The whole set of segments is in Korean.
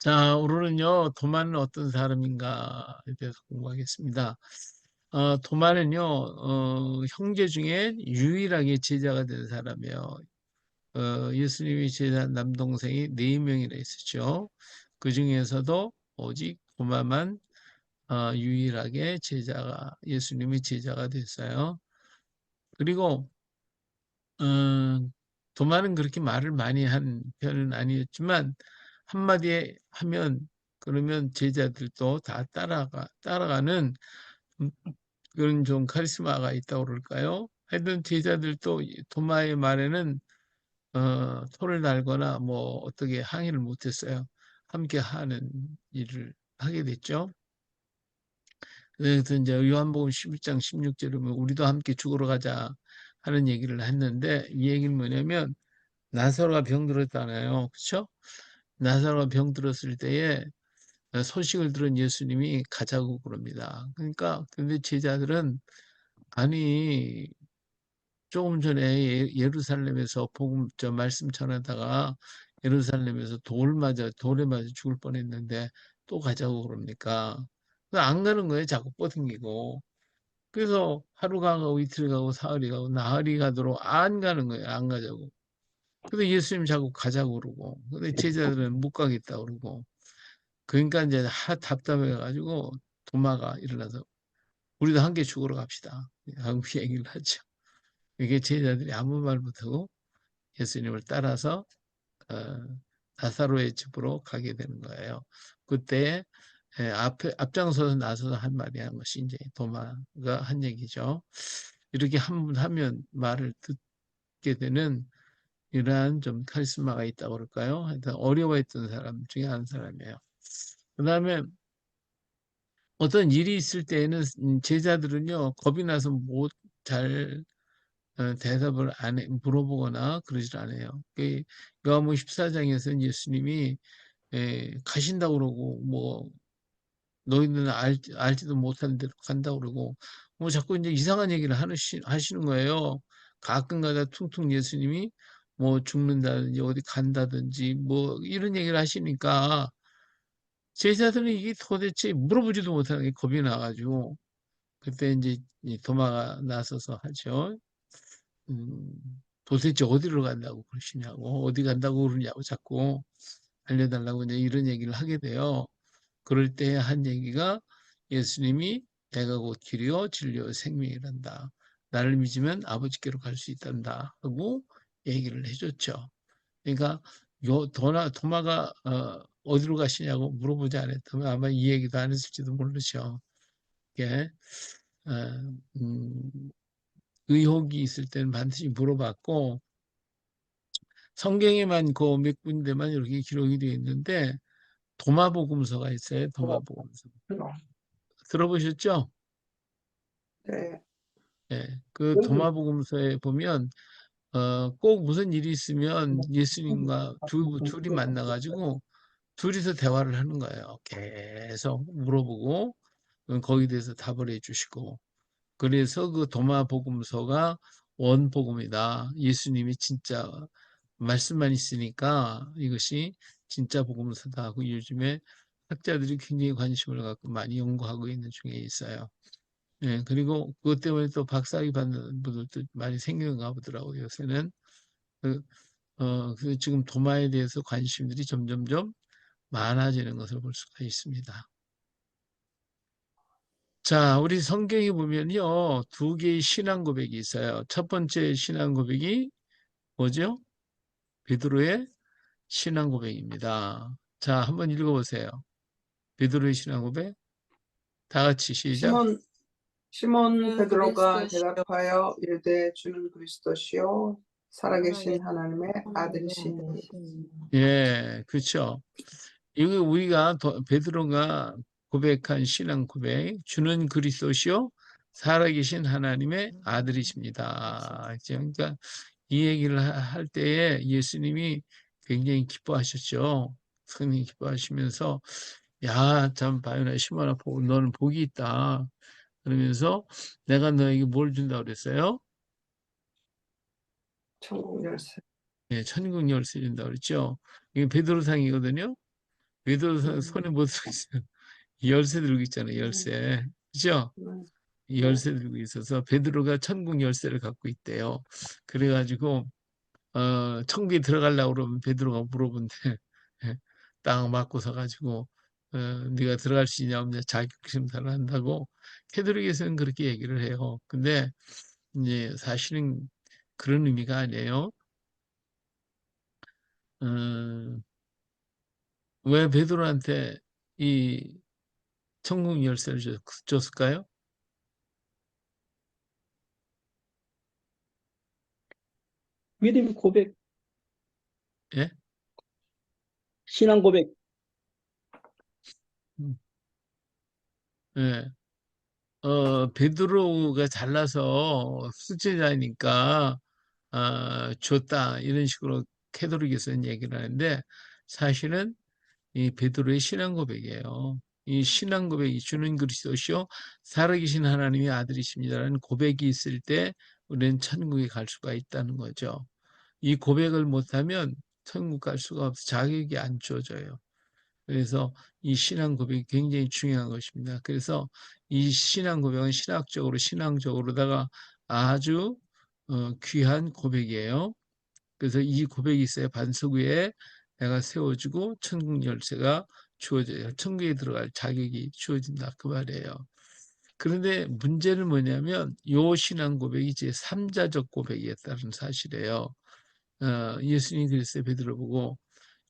자, 오늘은요, 도마는 어떤 사람인가에 대해서 공부하겠습니다. 도마는요, 형제 중에 유일하게 제자가 된 사람이에요. 예수님이 제자 남동생이 4명이나 있었죠. 그 중에서도 오직 도마만 유일하게 예수님이 제자가 됐어요. 그리고, 도마는 그렇게 말을 많이 한 편은 아니었지만, 한마디 하면 그러면 제자들도 다 따라가는 음, 그런 좀 카리스마가 있다고 그럴까요? 하여튼 제자들도 도마의 말에는 토를 달거나 뭐 어떻게 항의를 못했어요. 함께 하는 일을 하게 됐죠. 그래서 이제 요한복음 11장 16절에 보면 우리도 함께 죽으러 가자 하는 얘기를 했는데 이 얘기는 뭐냐면 나사로가 병들었잖아요. 그렇죠? 나사로가 병들었을 때에 소식을 들은 예수님이 가자고 그럽니다. 그러니까 근데 제자들은 아니 조금 전에 예루살렘에서 복음 저 말씀 전하다가 예루살렘에서 돌에 맞아 죽을 뻔했는데 또 가자고 그럽니까? 안 가는 거예요. 자꾸 뻗ing기고. 그래서 하루가 가고 이틀 가고 사흘이 가고 나흘이 가도록 안 가는 거예요. 안 가자고. 근데 예수님 자꾸 가자고 그러고. 근데 제자들은 못 가겠다 그러고. 그러니까 이제 답답해가지고 도마가 일어나서 우리도 함께 죽으러 갑시다. 하고 얘기를 하죠. 이게 제자들이 아무 말 못하고 예수님을 따라서 어, 나사로의 집으로 가게 되는 거예요. 그때 앞장서서 나서서 한 말이 한 것이 이제 도마가 한 얘기죠. 이렇게 한 분 하면 말을 듣게 되는 이러한 좀 카리스마가 있다고 그럴까요? 하여튼 어려워했던 사람 중에 한 사람이에요. 그 다음에 어떤 일이 있을 때에는 제자들은요, 겁이 나서 못 잘 대답을 안 해, 물어보거나 그러질 않아요. 요한복음 14장에서는 예수님이 가신다고 그러고, 뭐, 너희는 알지도 못하는 데로 간다고 그러고, 뭐 자꾸 이제 이상한 얘기를 하시는 거예요. 가끔가다 퉁퉁 예수님이 뭐 죽는다든지 어디 간다든지 뭐 이런 얘기를 하시니까 제자들은 이게 도대체 물어보지도 못하는 게 겁이 나가지고 그때 이제 이 도마가 나서서 하죠. 음, 도대체 어디로 간다고 그러시냐고, 어디 간다고 그러냐고 자꾸 알려달라고 이제 이런 얘기를 하게 돼요. 그럴 때 한 얘기가 예수님이 내가 곧 길이요 진리요 생명이란다. 나를 믿으면 아버지께로 갈 수 있단다 하고 얘기를 해줬죠. 그러니까 도마가 어디로 가시냐고 물어보지 않았다면 아마 이 얘기도 안 했을지도 모르죠. 이게 어, 음, 의혹이 있을 때는 반드시 물어봤고 성경에만 그 몇 군데만 이렇게 기록이 되어 있는데 도마복음서가 있어요. 도마복음서. 들어보셨죠? 네. 예. 그 도마복음서에 보면 꼭 무슨 일이 있으면 예수님과 둘이 만나가지고 둘이서 대화를 하는 거예요. 계속 물어보고 거기에 대해서 답을 해주시고 그래서 그 도마복음서가 원복음이다. 예수님이 진짜 말씀만 있으니까 이것이 진짜 복음서다 하고 요즘에 학자들이 굉장히 관심을 갖고 많이 연구하고 있는 중에 있어요. 예, 그리고 그것 때문에 또 박사학위 받는 분들도 많이 생겨가 보더라고요, 요새는. 그, 그 지금 도마에 대해서 관심들이 점점점 많아지는 것을 볼 수가 있습니다. 자, 우리 성경에 보면요, 두 개의 신앙 고백이 있어요. 첫 번째 신앙 고백이 뭐죠? 베드로의 신앙 고백입니다. 자, 한번 읽어보세요. 베드로의 신앙 고백. 다 같이 시작. 시몬 그 베드로가 그리스도시요 대답하여 이르되 주는 그리스도시요 살아계신 하나님의 아들이시니. 예, 그렇죠. 이거 우리가 베드로가 고백한 신앙 고백, 주는 그리스도시요 살아계신 하나님의 아들이십니다. 그러니까 이 얘기를 할 때에 예수님이 굉장히 기뻐하셨죠. 성령이 기뻐하시면서 야, 참 바요나 시몬아 너는 복이 있다. 그러면서 내가 너에게 뭘 준다 그랬어요? 천국 열쇠. 네, 천국 열쇠 준다 그랬죠. 이게 베드로상이거든요. 베드로 음, 손에 뭐 들고 있어요? 열쇠 들고 있잖아요. 음, 열쇠. 그죠? 네. 열쇠 들고 있어서 베드로가 천국 열쇠를 갖고 있대요. 그래가지고 천국에 들어가려고 그러면 베드로가 물어본대. 딱 맞고 서가지고 네가 들어갈 수 있냐 없냐 자격심사를 한다고 캐톨릭에서는 그렇게 얘기를 해요. 근데 이제 사실은 그런 의미가 아니에요. 어, 왜 베드로한테 이 천국 열쇠를 줬을까요? 믿음 고백, 예? 신앙 고백. 음, 예. 베드로가 잘나서 수제자니까 줬다 이런 식으로 캐톨릭에서는 얘기를 하는데 사실은 이 베드로의 신앙 고백이에요. 이 신앙 고백이 주는 그리스도시요 살아계신 하나님의 아들이십니다라는 고백이 있을 때 우리는 천국에 갈 수가 있다는 거죠. 이 고백을 못하면 천국 갈 수가 없어 자격이 안 주어져요. 그래서 이 신앙 고백이 굉장히 중요한 것입니다. 그래서 이 신앙 고백은 신학적으로 신앙적으로다가 아주 귀한 고백이에요. 그래서 이 고백이 있어야 반석 위에 내가 세워지고 천국 열쇠가 주어져요. 천국에 들어갈 자격이 주어진다 그 말이에요. 그런데 문제는 뭐냐면 요 신앙 고백이 이제 삼자적 고백이었다는 사실이에요. 예수님이 그랬어요. 베드로 보고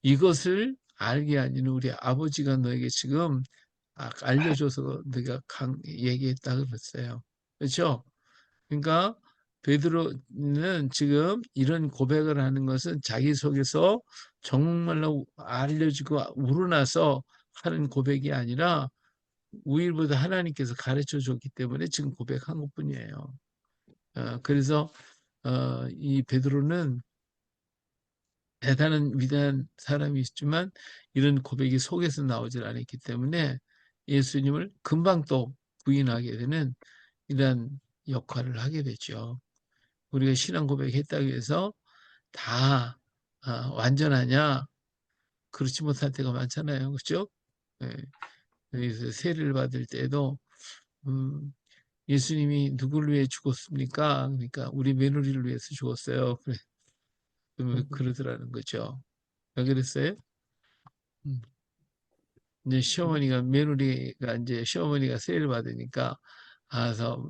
이것을 알게 하는 우리 아버지가 너에게 지금 알려줘서 네가 얘기했다 그랬어요. 그렇죠? 그러니까 베드로는 지금 이런 고백을 하는 것은 자기 속에서 정말로 알려지고 우러나서 하는 고백이 아니라 우일보다 하나님께서 가르쳐 줬기 때문에 지금 고백한 것뿐이에요. 그래서 이 베드로는 대단한 위대한 사람이 있지만 이런 고백이 속에서 나오질 않았기 때문에 예수님을 금방 또 부인하게 되는 이러한 역할을 하게 되죠. 우리가 신앙 고백했다고 해서 다 완전하냐? 그렇지 못할 때가 많잖아요. 그렇죠? 예. 그래서 세례를 받을 때도 음, 예수님이 누구를 위해 죽었습니까? 그러니까 우리 며느리를 위해서 죽었어요. 그래, 그러더라는 거죠. 왜 그랬어요? 음. 이제 시어머니가 며느리가 이제 시어머니가 세례를 받으니까 그래서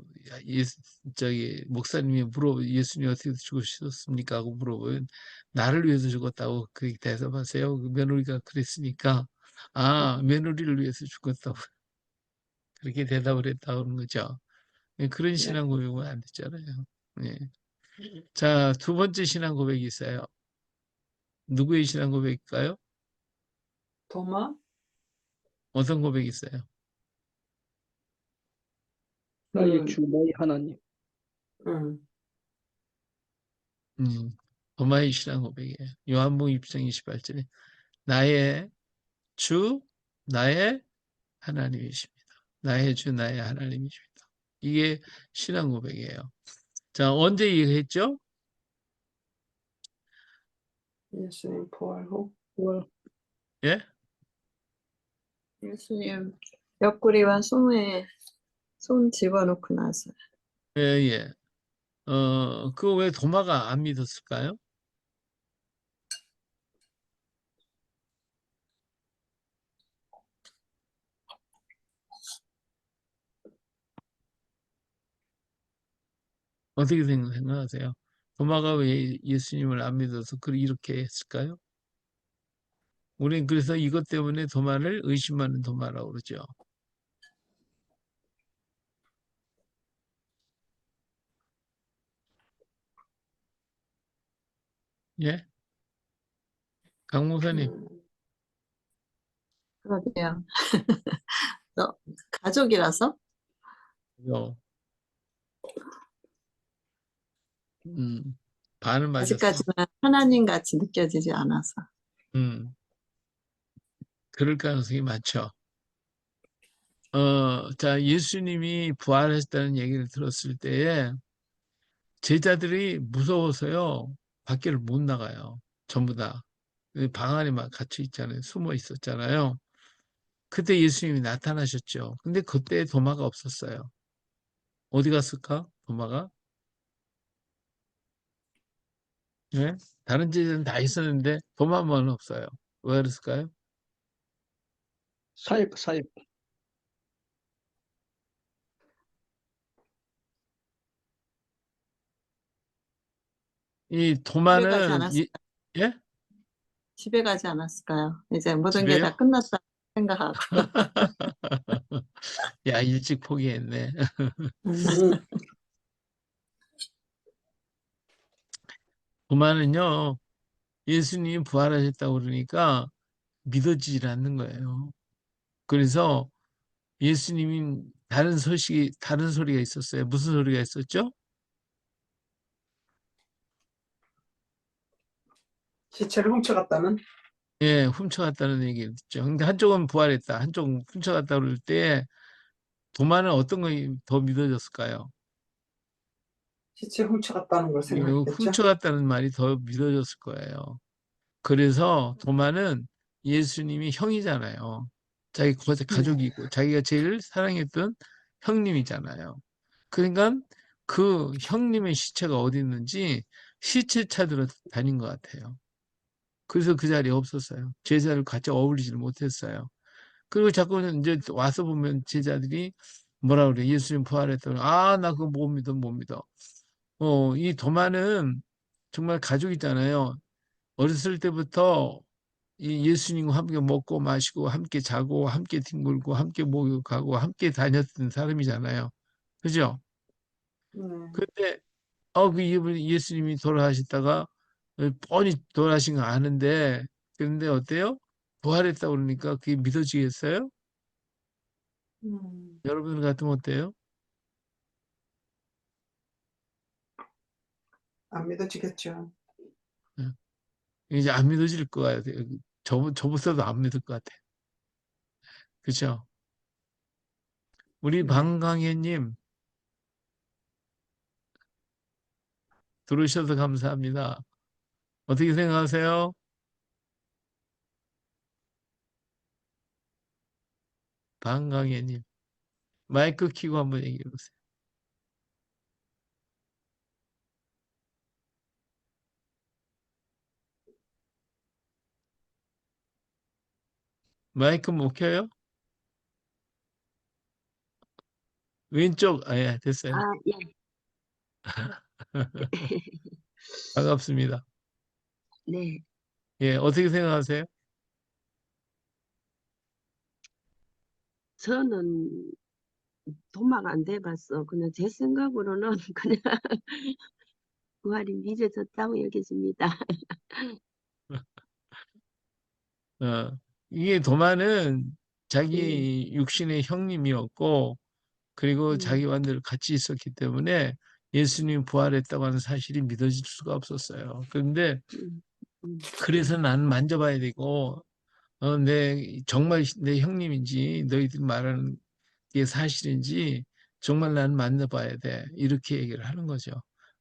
저기 목사님이 예수님 어떻게 죽으셨습니까? 하고 물어보면 나를 위해서 죽었다고 그렇게 대답하세요. 그 며느리가 그랬으니까 며느리를 위해서 죽었다고 그렇게 대답을 했다고 그런 거죠. 그런 네. 신앙 고백은 안 됐잖아요. 네. 자, 두 번째 신앙 고백이 있어요. 누구의 신앙 고백일까요? 도마? 어떤 고백이 있어요? 나의 그, 주, 나의 하나님. 음, 음, 도마의 신앙 고백이에요. 요한복음 6장 28절에 나의 주, 나의 하나님이십니다. 나의 주, 나의 하나님이십니다. 이게 신앙 고백이에요. 자, 언제 얘기했죠? 예수님 부활 후. 월, 예? 예수님 옆구리와 손에 손 집어넣고 나서 예, 예. 그거 왜 도마가 안 믿었을까요? 어떻게 생각하세요? 도마가 왜 예수님을 안 믿어서 이렇게 했을까요? 우리는 그래서 이것 때문에 도마를 의심하는 도마라고 그러죠. 예? 강 목사님. 음, 그러게요. 너 가족이라서 요, 음, 반은 맞았어. 아직까지는 하나님 같이 느껴지지 않아서 음, 그럴 가능성이 많죠. 자, 예수님이 부활했다는 얘기를 들었을 때에 제자들이 무서워서요, 밖에를 못 나가요. 전부 다. 방 안에 막 갇혀 있잖아요. 숨어 있었잖아요. 그때 예수님이 나타나셨죠. 근데 그때 도마가 없었어요. 어디 갔을까? 도마가? 예? 다른 제자는 다 있었는데 도마만 없어요. 왜 그랬을까요? 사역. 이 집에 가지 도마는 않았을까요? 예? 집에 가지 않았을까요? 이제 모든 게 집에요? 다 끝났다 생각하고. 야, 일찍 포기했네. 음. 도마는요, 예수님이 부활하셨다고 그러니까 믿어지질 않는 거예요. 그래서 예수님이 다른 소리가 있었어요. 무슨 소리가 있었죠? 시체를 훔쳐갔다는? 예, 훔쳐갔다는 얘기를 듣죠. 근데 한쪽은 부활했다, 한쪽은 훔쳐갔다 그럴 때 도마는 어떤 거 더 믿어졌을까요? 시체 훔쳐갔다는 걸 예, 생각했겠죠? 훔쳐갔다는 말이 더 믿어졌을 거예요. 그래서 도마는 예수님이 형이잖아요. 자기 가족이고 자기가 제일 사랑했던 형님이잖아요. 그러니까 그 형님의 시체가 어디 있는지 시체 찾으러 다닌 것 같아요. 그래서 그 자리에 없었어요. 제자를 같이 어울리지를 못했어요. 그리고 자꾸 이제 와서 보면 제자들이 뭐라 그래? 예수님 부활했더니 나 그거 못 믿어, 못 믿어. 이 도마는 정말 가족이잖아요. 어렸을 때부터 이 예수님과 함께 먹고 마시고 함께 자고 함께 뒹굴고 함께 목욕하고 함께 다녔던 사람이잖아요. 그죠? 네. 근데 예수님이 돌아가셨다가 뻔히 돌아가신 거 아는데 그런데 어때요? 부활했다고 그러니까 그게 믿어지겠어요? 음. 여러분 같으면 어때요? 안 믿어지겠죠. 예. 이제 안 믿어질 것 같아요. 저부터도 안 믿을 것 같아요. 그죠? 우리 네. 방강혜님 들어오셔서 감사합니다. 어떻게 생각하세요? 방강혜님 마이크 켜고 한번 얘기해 보세요. 마이크 못 켜요? 왼쪽 예, 됐어요. 예. 반갑습니다. 네. 예, 어떻게 생각하세요? 저는 도마가 안 돼봤어. 그냥 제 생각으로는 그냥 부활이 늦어졌다고 여겨집니다. 어, 이게 도마는 네. 자기 육신의 형님이었고 그리고 음, 자기와 늘 같이 있었기 때문에 예수님이 부활했다고 하는 사실이 믿어질 수가 없었어요. 그런데 음, 음, 그래서 나는 만져봐야 되고 정말 내 형님인지 너희들 말하는 게 사실인지 정말 나는 만나봐야 돼. 이렇게 얘기를 하는 거죠.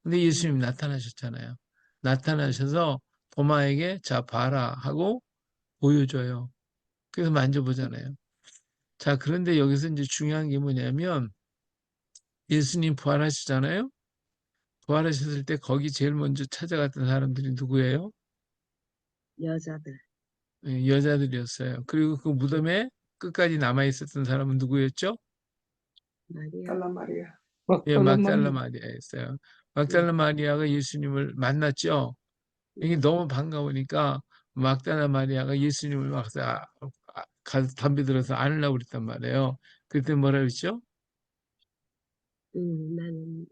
근데 예수님이 나타나셨잖아요. 나타나셔서 도마에게 자 봐라 하고 보여줘요. 그래서 만져보잖아요. 자, 그런데 여기서 이제 중요한 게 뭐냐면 예수님 부활하시잖아요. 부활하셨을 때 거기 제일 먼저 찾아갔던 사람들이 누구예요? 여자들. 여자들이었어요. 그리고 그 무덤에 끝까지 남아 있었던 사람은 누구였죠? 마리아. 달라 말이야. 예, 막달란 막달라 마리아. 마리아였어요. 네. 막달라 마리아가 예수님을 만났죠. 이게 네. 너무 반가우니까 막달라 마리아가 예수님을 담배 들어서 안으려고 그랬단 말이에요. 그때 뭐라 그랬죠? 나는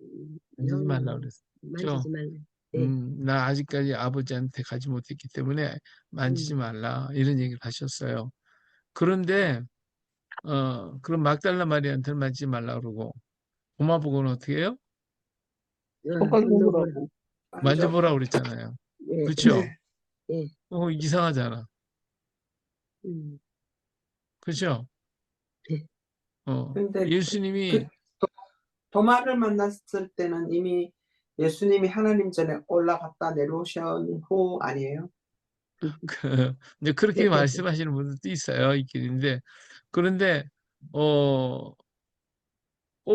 만지지 말라 영은 그랬죠. 만지지 말래. 네. 나 아직까지 아버지한테 가지 못했기 때문에 만지지 음, 말라 이런 얘기를 하셨어요. 그런데 그럼 막달라 마리아한테는 만지지 말라 그러고 도마 보고는 어떻게 해요? 손가락 건너보라. 먹으라고. 만져. 만져보라고 그랬잖아요. 예, 그렇죠? 네. 예. 이상하잖아. 음, 그렇죠? 예. 근데 그 예수님이 도마를 만났을 때는 이미 예수님이 하나님 전에 올라갔다 내려오신 후 아니에요? 이제 그렇게 말씀하시는 분들도 있어요. 있긴 있는데, 그런데, 어,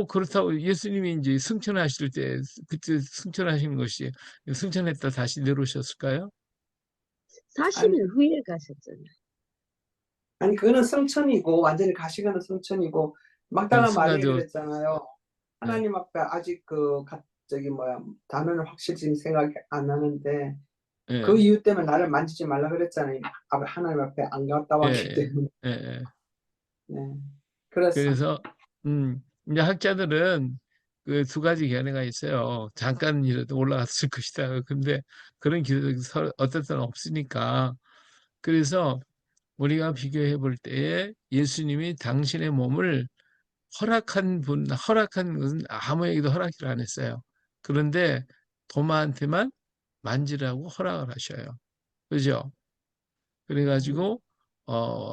그렇다고 예수님이 이제 승천하실 때, 그때 승천하시는 것이, 승천했다 다시 내려오셨을까요? 40일 후에 가셨잖아요. 아니 그거는 성천이고 완전히 가시거나 성천이고 막달라 마리아 순간도, 그랬잖아요. 네, 하나님 앞에 아직 저기 뭐야 단어는 확실히 지금 생각이 안 나는데 그 예, 이유 때문에 나를 만지지 말라 그랬잖아요. 하나님 앞에 안 갔다 예, 왔기 예, 때문에. 예. 예. 네. 그래서 그래서, 이제 학자들은 그 두 가지 견해가 있어요. 잠깐이라도 올라갔을 것이다. 근데 그런 기록이 어떨 때는 없으니까. 그래서 우리가 비교해 볼 때에 예수님이 당신의 몸을 허락한 것은 아무에게도 허락을 안 했어요. 그런데 도마한테만 만지라고 허락을 하셔요. 그죠? 그래가지고,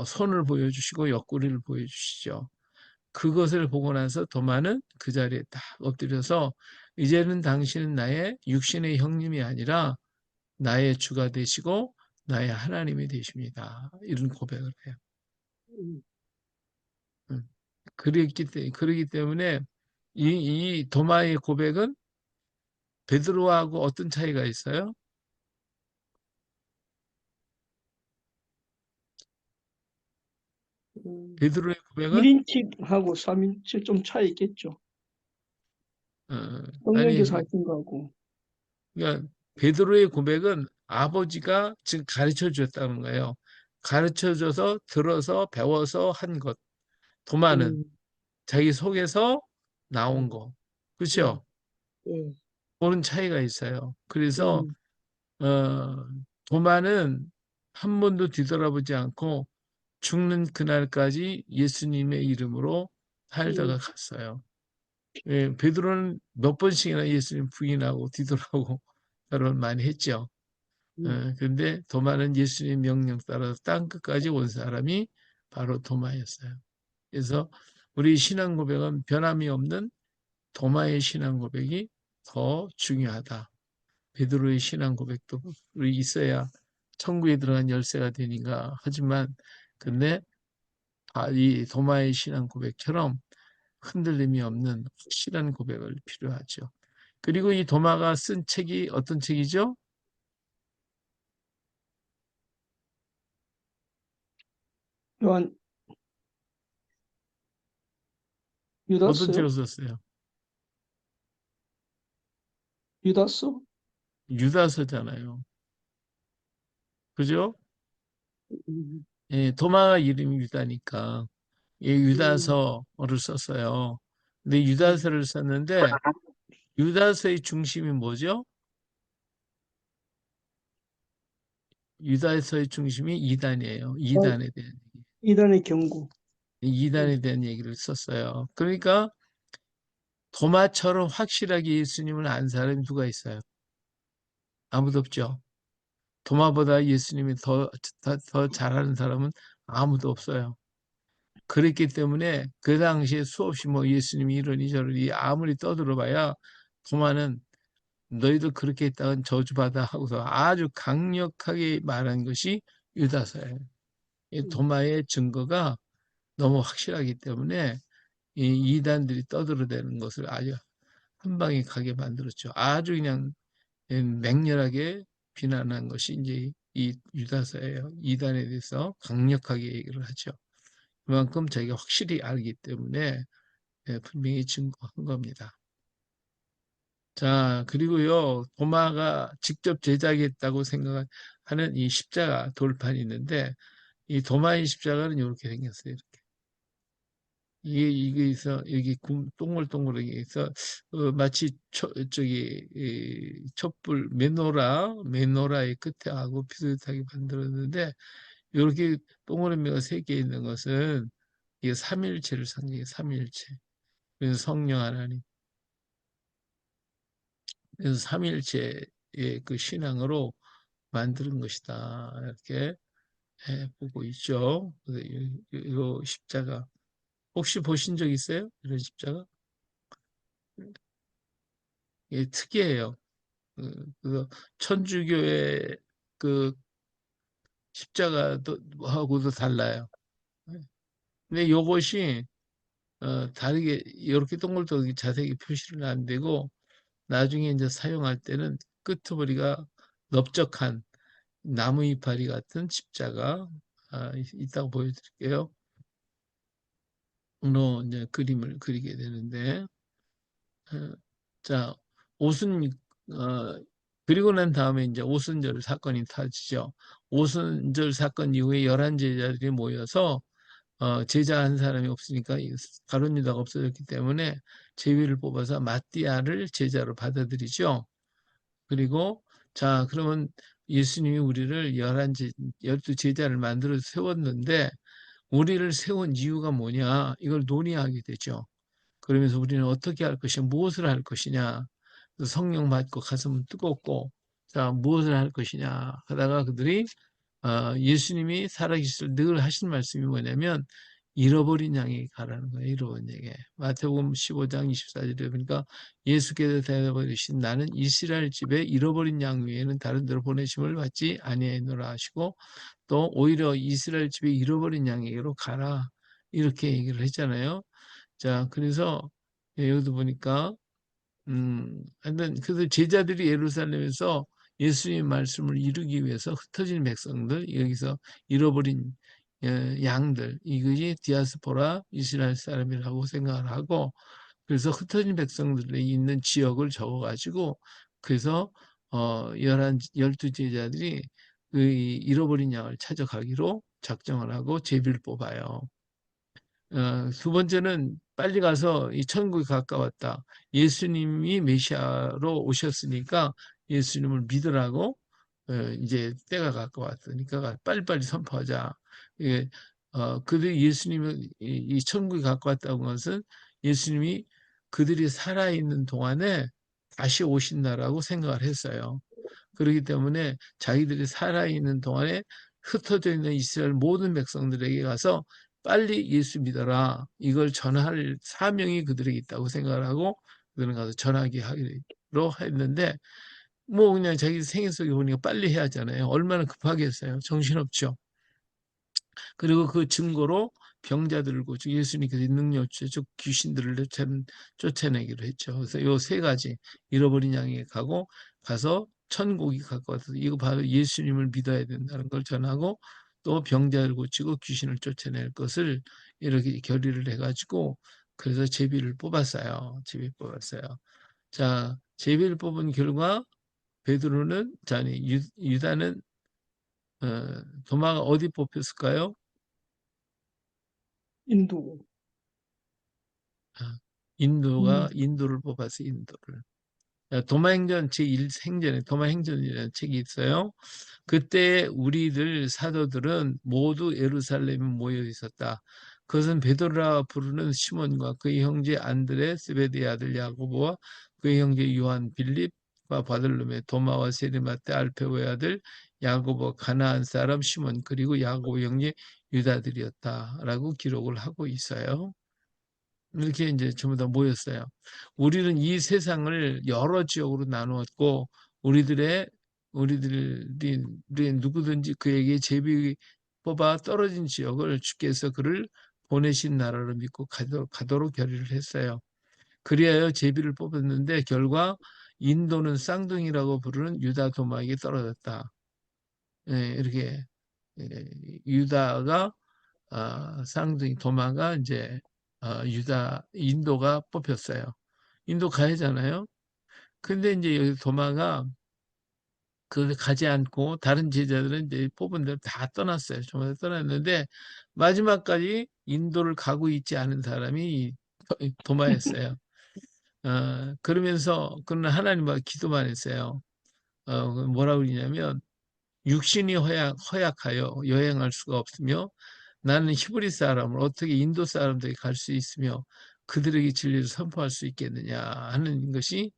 손을 보여주시고 옆구리를 보여주시죠. 그것을 보고 나서 도마는 그 자리에 딱 엎드려서 이제는 당신은 나의 육신의 형님이 아니라 나의 주가 되시고 나의 하나님이 되십니다. 이런 고백을 해요. 음, 음. 그러기 때문에 이 도마의 고백은 베드로하고 어떤 차이가 있어요? 음, 베드로의 고백은 1인칭하고 3인칭 좀 차이 있겠죠. 어, 성령께서 아니 하신 거하고. 그러니까 베드로의 고백은 아버지가 지금 가르쳐 주었다는 거예요. 가르쳐 줘서 들어서 배워서 한 것. 도마는 음, 자기 속에서 나온 거. 예, 그렇죠? 예, 그런 차이가 있어요. 그래서 음, 어, 도마는 한 번도 뒤돌아보지 않고 죽는 그날까지 예수님의 이름으로 살다가 음, 갔어요. 예, 베드로는 몇 번씩이나 예수님 부인하고 뒤돌아오고 여러 많이 했죠. 음, 근데 도마는 예수님 명령 따라서 땅 끝까지 온 사람이 바로 도마였어요. 그래서 우리 신앙 고백은 변함이 없는 도마의 신앙 고백이 더 중요하다. 베드로의 신앙 고백도 우리 있어야 천국에 들어간 열쇠가 되니까 하지만 근데 이 도마의 신앙 고백처럼 흔들림이 없는 확실한 고백을 필요하죠. 그리고 이 도마가 쓴 책이 어떤 책이죠? 요한 어떤 유다스요? 책을 썼어요? 유다스? 유다서잖아요. 그죠? 음, 예, 도마 이름이 유다니까 예, 음, 유다서를 썼어요. 근데 음, 유다서를 썼는데 유다서의 중심이 뭐죠? 유다서의 중심이 이단이에요. 어, 이단의 경고. 음, 이단에 대한 얘기를 썼어요. 그러니까 도마처럼 확실하게 예수님을 안 사람이 누가 있어요? 아무도 없죠. 도마보다 예수님이 더 잘하는 사람은 아무도 없어요. 그랬기 때문에 그 당시에 수없이 뭐 예수님이 이러니 저러니 아무리 떠들어봐야 도마는 너희들 그렇게 했다간 저주받아 하고서 아주 강력하게 말한 것이 유다서예요. 이 음, 도마의 증거가 너무 확실하기 때문에 이 이단들이 떠들어대는 것을 아주 한 방에 가게 만들었죠. 아주 그냥 맹렬하게 비난한 것이 이제 이 유다서예요. 이단에 대해서 강력하게 얘기를 하죠. 그만큼 자기가 확실히 알기 때문에 분명히 증거한 겁니다. 자, 그리고요, 도마가 직접 제작했다고 생각하는 이 십자가 돌판이 있는데, 이 도마의 십자가는 이렇게 생겼어요. 이렇게. 이게 있어, 여기 동글동글하게 있어, 마치 촛불, 메노라의 끝에 하고 비슷하게 만들었는데, 이렇게 동그라미가 세 개 있는 것은 이게 삼일체를 상징해요, 삼일체. 그래서 성령 하나님. 그래서 삼일체의 그 신앙으로 만드는 것이다. 이렇게 보고 있죠. 그래서 이거 십자가. 혹시 보신 적 있어요? 이런 십자가? 이게 특이해요. 그래서 천주교의 그 십자가하고도 달라요. 근데 요것이 다르게 이렇게 동글동글 자세히 표시를 안 되고 나중에 이제 사용할 때는 끄트머리가 넓적한 나무 이파리 같은 십자가 있다고 보여드릴게요. 로 이제 그림을 그리게 되는데 자 오순 그리고 난 다음에 이제 오순절 사건이 터지죠. 오순절 사건 이후에 11 제자들이 모여서 제자 한 사람이 없으니까 가룟 유다가 없어졌기 때문에 제비를 뽑아서 마띠아를 제자로 받아들이죠. 그리고 자 그러면 예수님이 우리를 12 제자를 만들어 세웠는데 우리를 세운 이유가 뭐냐 이걸 논의하게 되죠. 그러면서 우리는 어떻게 할 것이냐 무엇을 할 것이냐 성령 받고 가슴은 뜨겁고 자 무엇을 할 것이냐 하다가 그들이 예수님이 살아계실 늘 하신 말씀이 뭐냐면 잃어버린 양에게 가라는 거예요. 잃어버린 양에게. 마태복음 15장 24절에 보니까 예수께서 대답하여 이르시되 나는 이스라엘 집에 잃어버린 양 외에는 다른 데로 보내심을 받지 아니하노라 하시고 또 오히려 이스라엘 집에 잃어버린 양에게로 가라 이렇게 얘기를 했잖아요. 자 그래서 여기도 보니까 하여튼 그래서 제자들이 예루살렘에서 예수님의 말씀을 이루기 위해서 흩어진 백성들 여기서 잃어버린 양들 이것이 디아스포라 이스라엘 사람이라고 생각을 하고 그래서 흩어진 백성들이 있는 지역을 적어가지고 그래서 12 제자들이 그 잃어버린 양을 찾아가기로 작정을 하고 제비를 뽑아요. 두 번째는 빨리 가서 이 천국이 가까웠다. 예수님이 메시아로 오셨으니까 예수님을 믿으라고 이제 때가 가까웠으니까 빨리빨리 선포하자. 예, 그들이 예수님이 이 천국이 가까웠다는 것은 예수님이 그들이 살아있는 동안에 다시 오신다라고 생각을 했어요. 그렇기 때문에 자기들이 살아있는 동안에 흩어져 있는 이스라엘 모든 백성들에게 가서 빨리 예수 믿어라. 이걸 전할 사명이 그들에게 있다고 생각을 하고 그들은 가서 전하기로 했는데 뭐 그냥 자기 생애 속에 보니까 빨리 해야 하잖아요. 얼마나 급하겠어요. 정신없죠. 그리고 그 증거로 병자들을 고치고 예수님께서 능력 주셔서 귀신들을 쫓아내기로 했죠. 그래서 요 세 가지 잃어버린 양에게 가고 가서 천국이 가까워서 이거 바로 예수님을 믿어야 된다는 걸 전하고 또 병자를 고치고 귀신을 쫓아낼 것을 이렇게 결의를 해가지고 그래서 제비를 뽑았어요. 제비 뽑았어요. 자, 제비를 뽑은 결과 베드로는 유다는 도마가 어디 뽑혔을까요? 인도. 인도를 뽑아서 인도를. 도마행전 제1행전에 도마행전이라는 책이 있어요. 그때 우리들 사도들은 모두 예루살렘에 모여 있었다. 그것은 베드로라 부르는 시몬과 그의 형제 안드레, 스베드의 아들 야고보와 그의 형제 요한, 빌립과 바들로메, 도마와 세리마테, 알페오의 아들 야고보, 가나안 사람 시몬, 그리고 야고보 형제 유다들이었다라고 기록을 하고 있어요. 이렇게 이제 전부 다 모였어요. 우리는 이 세상을 여러 지역으로 나누었고 우리들이 누구든지 그에게 제비 뽑아 떨어진 지역을 주께서 그를 보내신 나라로 믿고 가도록 결의를 했어요. 그리하여 제비를 뽑았는데 결과 인도는 쌍둥이라고 부르는 유다 도마에게 떨어졌다. 이렇게 유다가 쌍둥이 도마가 이제 인도가 뽑혔어요. 인도 가야잖아요. 근데 이제 여기 도마가 그걸 가지 않고 다른 제자들은 이제 뽑은 대로 다 떠났어요. 정말 떠났는데 마지막까지 인도를 가고 있지 않은 사람이 도마였어요. 그러면서 그는 하나님과 기도만 했어요. 뭐라고 그러냐면 육신이 허약하여 여행할 수가 없으며 나는 히브리 사람을 어떻게 인도 사람들이 갈 수 있으며 그들에게 진리를 선포할 수 있겠느냐 하는 것이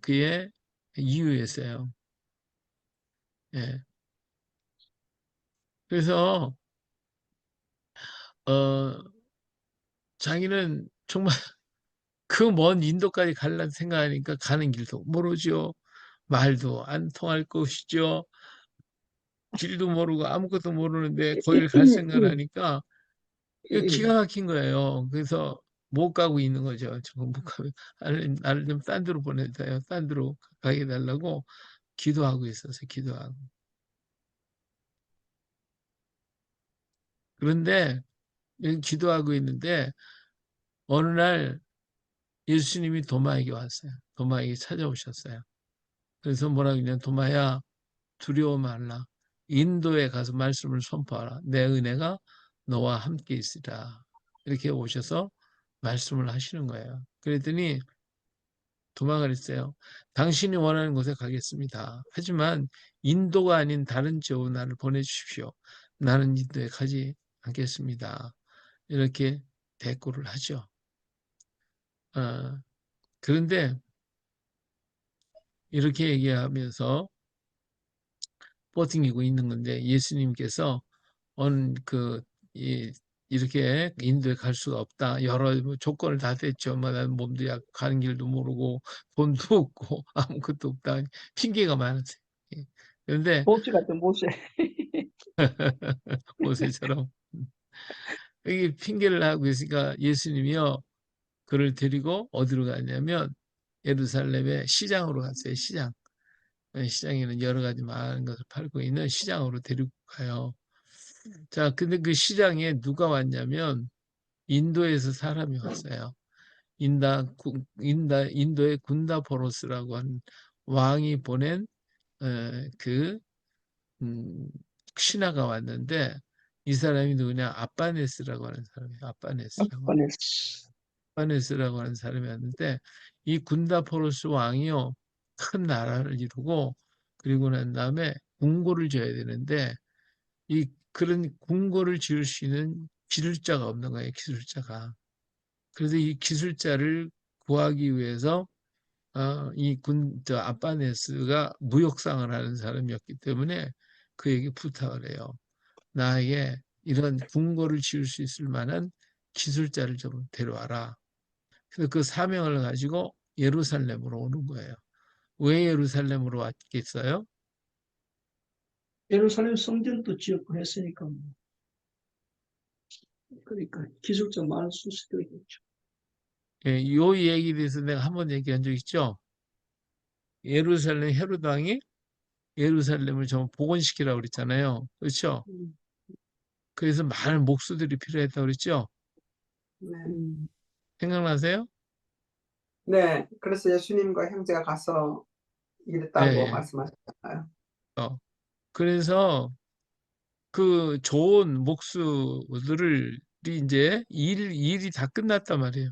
그의 이유였어요. 예. 그래서 자기는 정말 그 먼 인도까지 가려는 생각하니까 가는 길도 모르죠. 말도 안 통할 것이죠. 길도 모르고 아무것도 모르는데 거기를 갈 생각을 하니까 이거 기가 막힌 거예요. 그래서 못 가고 있는 거죠. 지금 못 가고 나를 좀 딴 데로 보내줘요. 딴 데로 가게 해달라고 기도하고 있었어요. 기도하고. 그런데 여기 기도하고 있는데 어느 날 예수님이 도마에게 왔어요. 도마에게 찾아오셨어요. 그래서 뭐라고 그러냐면 도마야 두려워 말라. 인도에 가서 말씀을 선포하라. 내 은혜가 너와 함께 있으리라. 이렇게 오셔서 말씀을 하시는 거예요. 그랬더니 도마가 그랬어요. 당신이 원하는 곳에 가겠습니다. 하지만 인도가 아닌 다른 지역으로 나를 보내주십시오. 나는 인도에 가지 않겠습니다. 이렇게 대꾸를 하죠. 그런데 이렇게 얘기하면서 버팅기고 있는 건데 예수님께서 이렇게 인도에 갈 수가 없다. 여러 조건을 다 댔죠. 난 몸도 가는 길도 모르고 돈도 없고 아무것도 없다. 핑계가 많으세요. 예. 그런데 모세 같은 모세. 모세처럼 여기 핑계를 하고 있으니까 예수님이요 그를 데리고 어디로 가냐면 예루살렘의 시장으로 갔어요. 시장. 시장에는 여러 가지 많은 것을 팔고 있는 시장으로 데리고 가요. 자, 근데 그 시장에 누가 왔냐면 인도에서 사람이 왔어요. 인도의 군다포로스라고 하는 왕이 보낸 그 음, 신하가 왔는데 이 사람이 누구냐? 아빠네스라고 하는 사람이에요. 아빠네스. 아빠네스라고 하는 사람이 왔는데 이 군다포로스 왕이요 큰 나라를 이루고 그리고 난 다음에 궁궐을 지어야 되는데 이 그런 궁궐을 지을 수 있는 기술자가 없는 거예요. 기술자가. 그래서 이 기술자를 구하기 위해서 저 아빠네스가 무역상을 하는 사람이었기 때문에 그에게 부탁을 해요. 나에게 이런 궁궐을 지을 수 있을 만한 기술자를 좀 데려와라. 그래서 그 사명을 가지고 예루살렘으로 오는 거예요. 왜 예루살렘으로 왔겠어요? 예루살렘 성전도 지었고 했으니까 뭐. 그러니까 기술자 많을 수도 있겠죠. 예, 요 얘기에 대해서 내가 한번 얘기한 적 있죠? 예루살렘 헤로드 왕이 예루살렘을 좀 복원시키라고 그랬잖아요. 그렇죠? 음, 그래서 많은 목수들이 필요했다고 그랬죠? 네. 생각나세요? 네. 그래서 예수님과 형제가 가서 예, 이랬다고 예. 말씀하셨잖아요. 그래서 그 좋은 목수들을 이제 일이 다 끝났단 말이에요.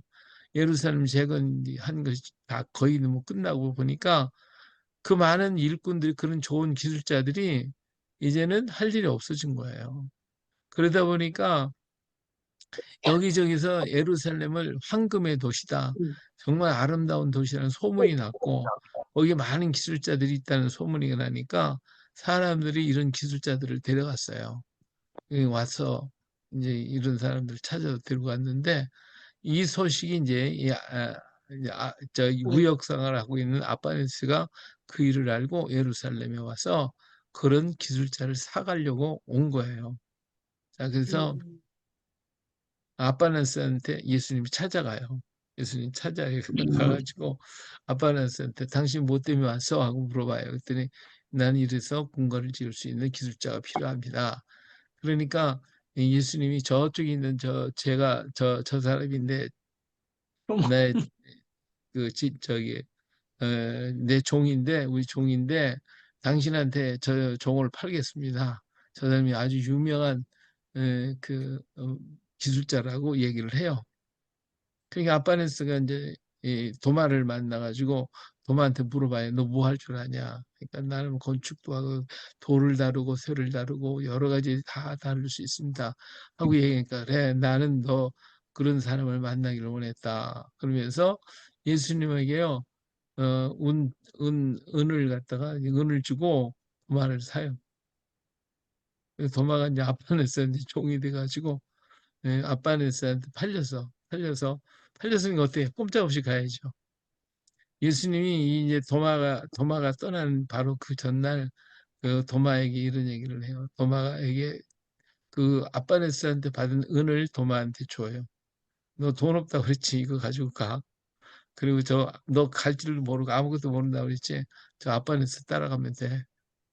예루살렘 재건한 것이 다 거의 뭐 끝나고 보니까 그 많은 일꾼들이 그런 좋은 기술자들이 이제는 할 일이 없어진 거예요. 그러다 보니까 여기저기서 예루살렘을 황금의 도시다. 음. 정말 아름다운 도시라는 소문이 났고 거기에 많은 기술자들이 있다는 소문이 나니까 사람들이 이런 기술자들을 데려갔어요. 여기 와서 이제 이런 사람들 찾아서 데리고 왔는데 이 소식이 이제 저 무역상을 하고 있는 아바네스가 그 일을 알고 예루살렘에 와서 그런 기술자를 사가려고 온 거예요. 자, 그래서 아바네스한테 예수님이 찾아가요. 예수님 가가지고 아바네스한테 당신 뭐 때문에 왔어? 하고 물어봐요. 그랬더니 나는 이래서 궁궐을 지을 수 있는 기술자가 필요합니다. 그러니까 예수님이 저쪽에 있는 저 사람인데 내 저기 내 종인데 우리 종인데 당신한테 저 종을 팔겠습니다. 저 사람이 아주 유명한 기술자라고 얘기를 해요. 그러니까 아빠네스가 이제 이 도마를 만나가지고 도마한테 물어봐요. 너 뭐 할 줄 아냐? 그러니까 나는 건축도 하고 돌을 다루고 쇠를 다루고 여러 가지 다 다룰 수 있습니다. 하고 얘기하니까 그래 나는 너 그런 사람을 만나기를 원했다. 그러면서 예수님에게요 은을 갖다가 은을 주고 도마를 사요. 그래서 도마가 이제 아빠네스한테 종이 돼가지고 아빠네스한테 팔렸으니까 어때요? 꼼짝없이 가야죠. 예수님이 이제 도마가 떠나는 바로 그 전날 그 도마에게 이런 얘기를 해요. 도마에게 그 아빠네스한테 받은 은을 도마한테 줘요. 너 돈 없다고 그랬지? 이거 가지고 가. 그리고 너 갈 줄도 모르고 아무것도 모른다고 그랬지? 저 아빠네스 따라가면 돼.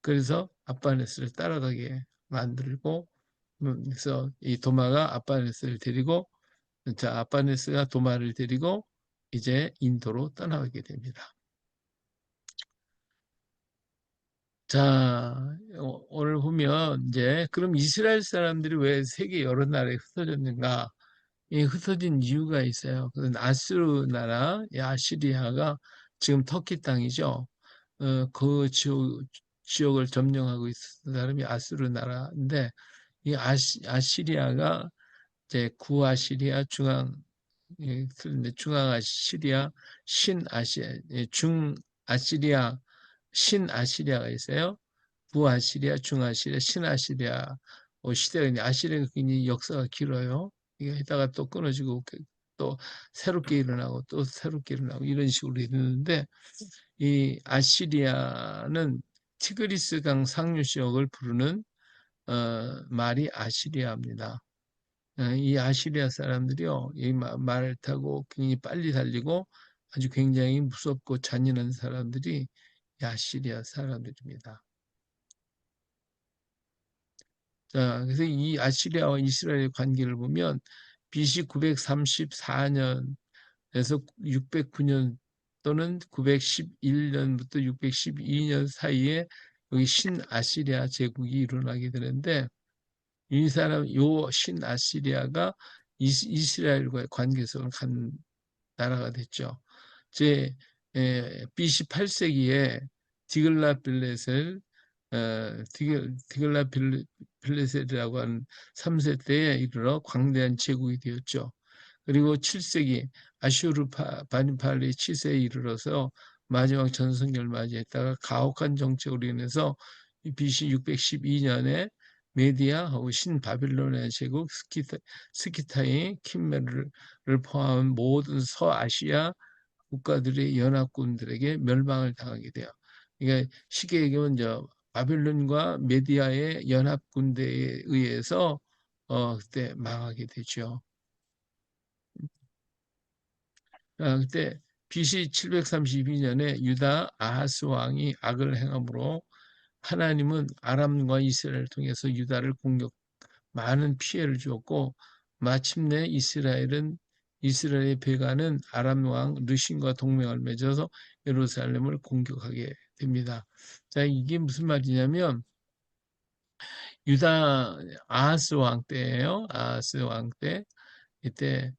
그래서 아빠네스를 따라가게 만들고, 그래서 이 도마가 아빠네스를 데리고, 자, 아빠네스가 도마를 데리고 이제 인도로 떠나가게 됩니다. 자, 오늘 보면 이제 그럼 이스라엘 사람들이 왜 세계 여러 나라에 흩어졌는가? 이 흩어진 이유가 있어요. 그건 아수르 나라, 이 아시리아가 지금 터키 땅이죠. 그 지역을 점령하고 있었던 사람이 아수르 나라인데 이 아시리아가 이제 구아시리아, 틀린데 중앙아시리아, 신아시아, 중아시리아, 신아시리아가 있어요. 부아시리아, 중아시리아, 신아시리아 시대가 있는데 아시리아가 굉장히 역사가 길어요. 이게 했다가 또 끊어지고 또 새롭게 일어나고 또 새롭게 일어나고 이런 식으로 있는데 이 아시리아는 티그리스강 상류 지역을 부르는 말이 아시리아입니다. 이 아시리아 사람들이요, 이 말을 타고 굉장히 빨리 달리고 아주 굉장히 무섭고 잔인한 사람들이 이 아시리아 사람들입니다. 자, 그래서 이 아시리아와 이스라엘의 관계를 보면 BC 934년에서 609년 또는 911년부터 612년 사이에 여기 신아시리아 제국이 일어나게 되는데 요 신아시리아가 이스라엘과의 관계성을 갖는 나라가 됐죠. BC 8세기에 디글라빌레셀 디글라빌레셀이라고 하는 3세 때에 이르러 광대한 제국이 되었죠. 그리고 7세기 아슈르 바니팔리 7세에 이르러서 마지막 전성기를 맞이했다가 가혹한 정책으로 인해서 BC 612년에 메디아하고 신바빌론의 제국 스키타이 킴메르를 포함한 모든 서아시아 국가들의 연합군들에게 멸망을 당하게 돼요. 그러니까 쉽게 얘기하면 바빌론과 메디아의 연합군대에 의해서 그때 망하게 되죠. 그때 BC 732년에 유다 아하스 왕이 악을 행함으로 하나님은 아람과 이스라엘을 통해서 유다를 많은 피해를 주었고 마침내 이스라엘의 배가는 아람 왕 르신과 동맹을 맺어서 예루살렘을 공격하게 됩니다. 자, 이게 무슨 말이냐면 유다 아하스 왕 때예요. 아하스 왕 때 이때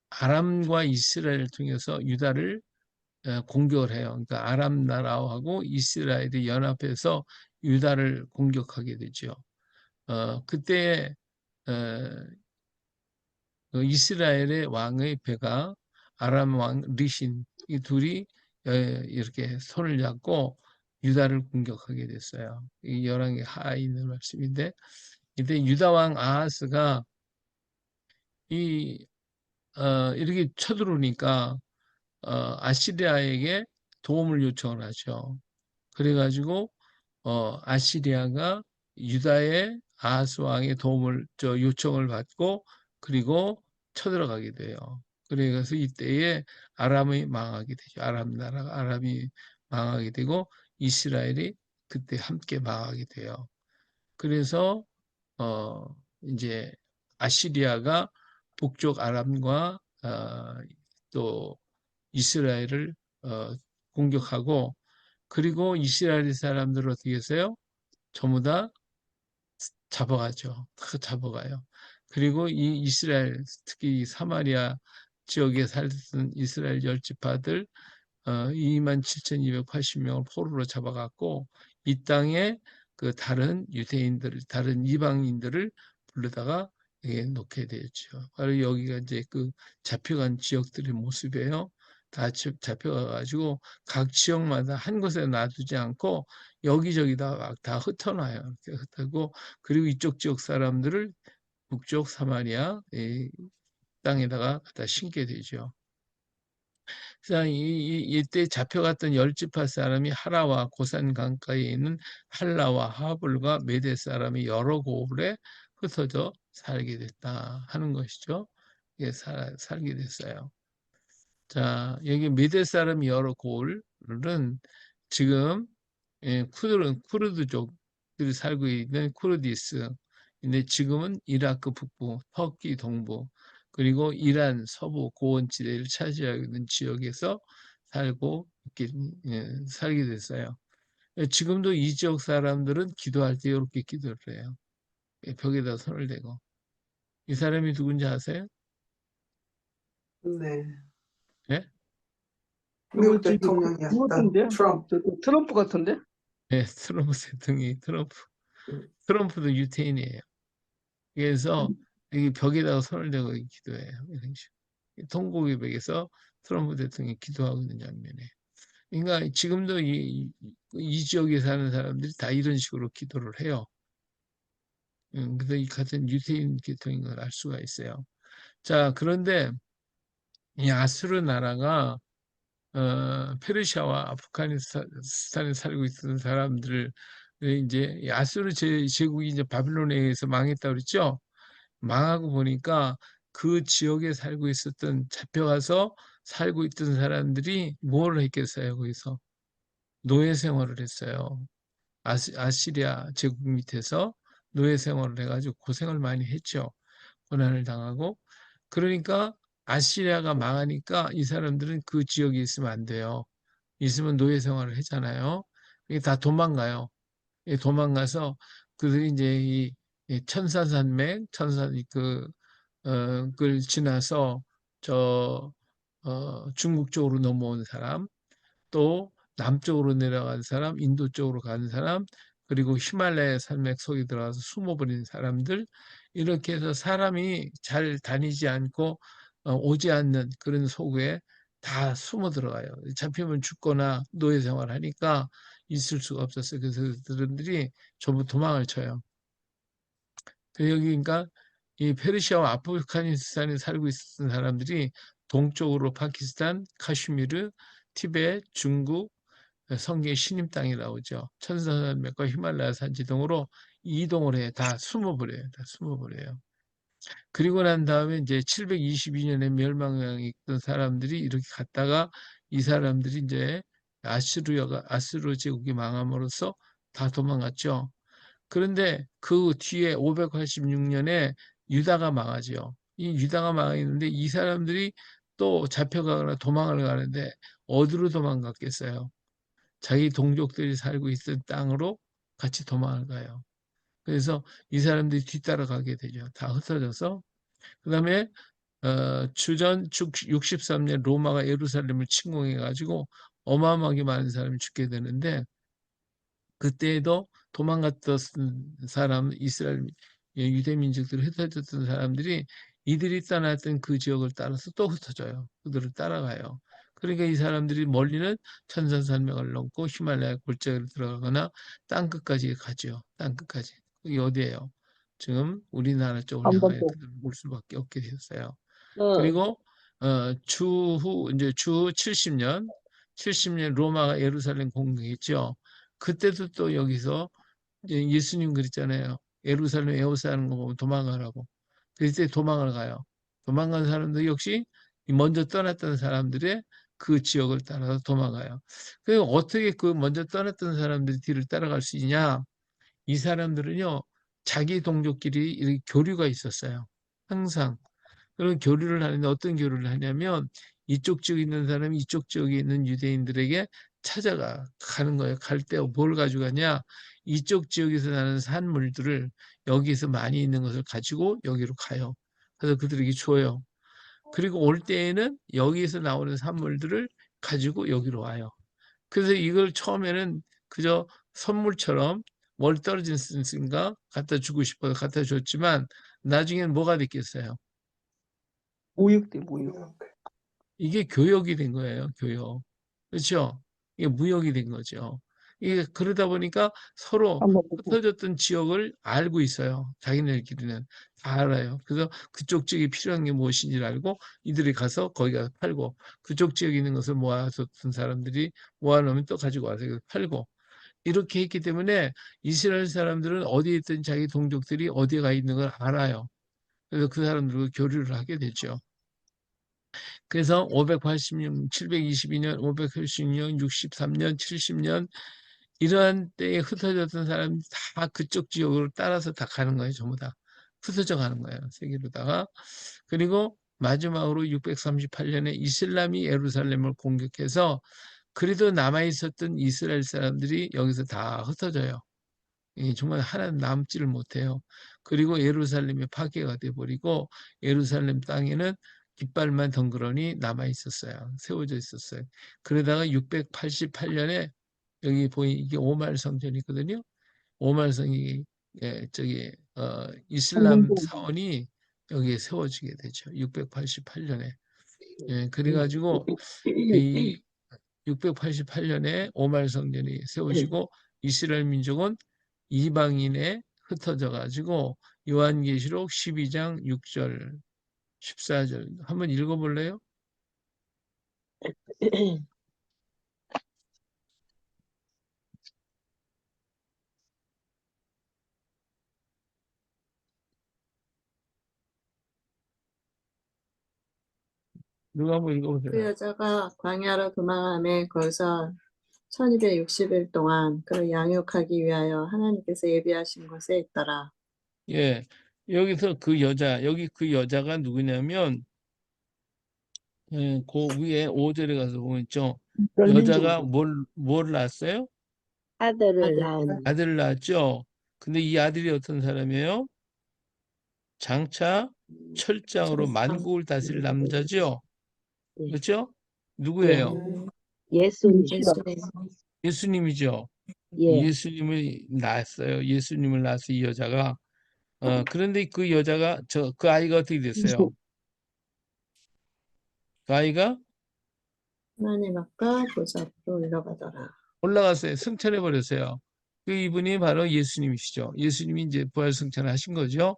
아람과 이스라엘을 통해서 유다를 공격을 해요. 그러니까 아람 나라하고 이스라엘이 연합해서 유다를 공격하게 되죠. 그때 그 이스라엘의 왕의 배가 아람 왕 리신 이 둘이 이렇게 손을 잡고 유다를 공격하게 됐어요. 이 열왕기 하에 있는 말씀인데 이때 유다 왕 아하스가 이렇게 쳐들어오니까 아시리아에게 도움을 요청을 하죠. 그래가지고 아시리아가 유다의 아하스 왕의 요청을 받고 그리고 쳐들어가게 돼요. 그래서 이때에 아람이 망하게 되죠. 아람이 망하게 되고 이스라엘이 그때 함께 망하게 돼요. 그래서 이제 아시리아가 북쪽 아람과 또 이스라엘을 공격하고 그리고 이스라엘 사람들 어떻게 했어요? 전부 다 잡아가죠. 다 잡아가요. 그리고 이 이스라엘 특히 사마리아 지역에 살던 이스라엘 열지파들 27,280명을 포로로 잡아갔고 이 땅에 그 다른 유대인들, 다른 이방인들을 불러다가 놓게 되었죠. 바로 여기가 이제 그 잡혀간 지역들의 모습이에요. 다 잡혀가가지고 각 지역마다 한 곳에 놔두지 않고 여기저기다 다 흩어놔요. 흩어고 그리고 이쪽 지역 사람들을 북쪽 사마리아 땅에다가 갖다 심게 되죠. 그래서 이때 잡혀갔던 열 지파 사람이 하라와 고산 강가에 있는 할라와 하불과 메대 사람이 여러 고을에 흩어져 살게 됐다 하는 것이죠. 예, 살게 됐어요. 자, 여기 메대 사람이 여러 고을은 지금 쿠르드족들이 살고 있는 쿠르디스. 근데 지금은 이라크 북부, 터키 동부, 그리고 이란 서부 고원지대를 차지하고 있는 지역에서 살게 됐어요. 지금도 이 지역 사람들은 기도할 때 이렇게 기도를 해요. 벽에다 손을 대고. 이 사람이 누군지 아세요? 네. 네? 미국 저기 대통령이었던 그건데? 트럼프. 트럼프 같은데? 네, 트럼프 대통령이 트럼프도 유태인이에요. 그래서 이 벽에다가 손을 대고 기도해요. 이런 식으로. 통곡의 벽에서 트럼프 대통령이 기도하고 있는 장면에. 그러니까 지금도 이 지역에 사는 사람들이 다 이런 식으로 기도를 해요. 그래서 이 같은 유태인 계통인 걸 알 수가 있어요. 자, 그런데 이 아수르 나라가 페르시아와 아프가니스탄에 살고 있던 사람들을 이제 이 아수르 제국이 이제 바빌론에 의해서 망했다 그랬죠. 망하고 보니까 그 지역에 살고 있었던 잡혀가서 살고 있던 사람들이 뭘 했겠어요? 거기서 노예 생활을 했어요. 아시리아 제국 밑에서 노예 생활을 해가지고 고생을 많이 했죠. 고난을 당하고. 그러니까 아시리아가 망하니까 이 사람들은 그 지역에 있으면 안 돼요. 있으면 노예 생활을 했잖아요. 이게 다 도망가요. 도망가서 그들이 이제 이 천사산맥, 그걸 지나서 저 중국 쪽으로 넘어온 사람, 또 남쪽으로 내려간 사람, 인도 쪽으로 가는 사람, 그리고 히말라야 산맥 속에 들어가서 숨어버린 사람들, 이렇게 해서 사람이 잘 다니지 않고 오지 않는 그런 속에 다 숨어 들어가요. 잡히면 죽거나 노예 생활하니까 있을 수가 없었어요. 그래서 그들이 전부 도망을 쳐요. 여기 그러니까 이 페르시아와 아프가니스탄에 살고 있었던 사람들이 동쪽으로 파키스탄, 카슈미르, 티베트, 중국, 성경 신임 땅이 나오죠. 천사산맥과 히말라야 산지 등으로 이동을 해. 다 숨어버려요. 다 숨어버려요. 그리고 난 다음에 이제 722년에 멸망에 있던 사람들이 이렇게 갔다가 이 사람들이 이제 아수르 제국이 망함으로써 다 도망갔죠. 그런데 그 뒤에 586년에 유다가 망하죠. 이 유다가 망했는데 이 사람들이 또 잡혀가거나 도망을 가는데 어디로 도망갔겠어요? 자기 동족들이 살고 있던 땅으로 같이 도망을 가요. 그래서 이 사람들이 뒤따라가게 되죠. 다 흩어져서. 그다음에 주전 63년 로마가 예루살렘을 침공해가지고 어마어마하게 많은 사람이 죽게 되는데 그때에도 도망갔던 사람, 이스라엘 유대 민족들이 흩어졌던 사람들이 이들이 떠났던 그 지역을 따라서 또 흩어져요. 그들을 따라가요. 그러니까 이 사람들이 멀리는 천산산맥을 넘고 히말라야 골짜기를 들어가거나 땅끝까지 가죠. 땅끝까지. 그게 어디예요? 지금 우리나라 쪽을 향하여 한반도. 그들을 올 수밖에 없게 되었어요. 어, 그리고 이제 주 70년 로마가 예루살렘 공격했죠. 그때도 또 여기서 예수님 그랬잖아요. 예루살렘 에워싸는 거 보면 도망가라고. 그때 도망을 가요. 도망간 사람들 역시 먼저 떠났던 사람들의 그 지역을 따라서 도망가요. 그 어떻게 그 먼저 떠났던 사람들이 뒤를 따라갈 수 있냐? 이 사람들은요, 자기 동족끼리 이렇게 교류가 있었어요. 항상. 그런 교류를 하는데 어떤 교류를 하냐면 이쪽 지역에 있는 사람이 이쪽 지역에 있는 유대인들에게 가는 거예요. 갈 때 뭘 가져가냐? 이쪽 지역에서 나는 산물들을 여기서 많이 있는 것을 가지고 여기로 가요. 그래서 그들에게 줘요. 그리고 올 때에는 여기에서 나오는 산물들을 가지고 여기로 와요. 그래서 이걸 처음에는 그저 선물처럼 멀리 떨어진 스님과 갖다 주고 싶어서 갖다 줬지만 나중에는 뭐가 됐겠어요? 모욕돼, 모욕. 이게 교역이 된 거예요, 교역. 그렇죠? 이게 무역이 된 거죠. 이게 그러다 보니까 서로 한번 보고. 흩어졌던 지역을 알고 있어요. 자기네들끼리는 다 알아요. 그래서 그쪽 지역이 필요한 게 무엇인지를 알고 이들이 가서 거기 가서 팔고 그쪽 지역에 있는 것을 모아뒀던 사람들이 모아놓으면 또 가지고 와서 팔고 이렇게 했기 때문에 이스라엘 사람들은 어디에 있든 자기 동족들이 어디에 가 있는 걸 알아요. 그래서 그 사람들과 교류를 하게 되죠. 그래서 580년, 722년, 586년, 63년, 70년 이러한 때에 흩어졌던 사람이 다 그쪽 지역으로 따라서 다 가는 거예요. 전부 다 흩어져 가는 거예요. 세계로다가. 그리고 마지막으로 638년에 이슬람이 예루살렘을 공격해서 그래도 남아 있었던 이스라엘 사람들이 여기서 다 흩어져요. 정말 하나 남지를 못해요. 그리고 예루살렘이 파괴가 돼버리고 예루살렘 땅에는 깃발만 덩그러니 남아 있었어요. 세워져 있었어요. 그러다가 688년에 여기 보이 이게 오말 성전이거든요. 오말 성이 저기 이슬람 성명도 사원이 여기에 세워지게 되죠. 688년에. 그래가지고 이 688년에 오말 성전이 세워지고 이스라엘 민족은 이방인에 흩어져 가지고 요한계시록 12장 6절 14절 한번 읽어볼래요? 누가 한번 그 읽어보세요. 여자가 광야로 도망하며 거기서 1260일 동안 그를 양육하기 위하여 하나님께서 예비하신 곳에 있더라. 예, 여기서 그 여자 여기 그 여자가 누구냐면 그 위에 5절에 가서 보면 있죠. 여자가 뭘 낳았어요? 아들을 아들. 낳은 아들을 낳았죠. 근데 이 아들이 어떤 사람이에요? 장차 철장으로 만국을 다스릴 남자죠. 예. 그렇죠? 누구예요? 예수님. 예수님. 예수님이죠. 예. 예수님을 낳았어요. 예수님을 낳아서 이 여자가 그런데 그 여자가 그 아이가 어떻게 됐어요? 그 아이가 하나님 앞과 보좌 앞으로 올라가더라. 올라갔어요. 승천해 버렸어요. 그 이분이 바로 예수님이시죠. 예수님이 이제 부활 승천하신 거죠.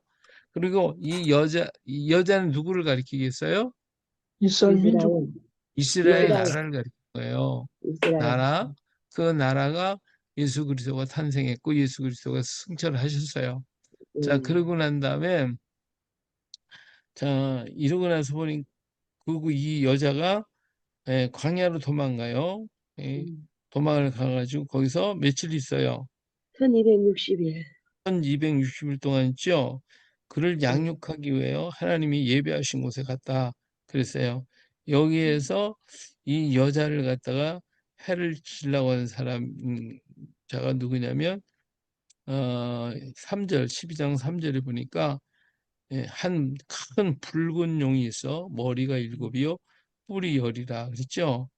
그리고 이 여자는 누구를 가리키겠어요? 이스라엘 민족. 이스라엘 이스라엘. 나라를 가리킨 거예요. 이스라엘. 나라. 그 나라가 예수 그리스도가 탄생했고 예수 그리스도가 승천하셨어요. 자, 그러고 난 다음에 자, 이러고 나서 보니 그리고 이 여자가 광야로 도망가요. 도망을 가가지고 거기서 며칠 있어요. 1260일. 1260일 동안 있죠. 그를 양육하기 위하여 하나님이 예배하신 곳에 갔다 그랬어요. 여기에서 이 여자를 갖다가 해를 치려고 하는 사람 자가 누구냐면 3절 12장 3절에 보니까 한 큰 붉은 용이 있어 머리가 7이요 뿔이 10이라 그랬죠.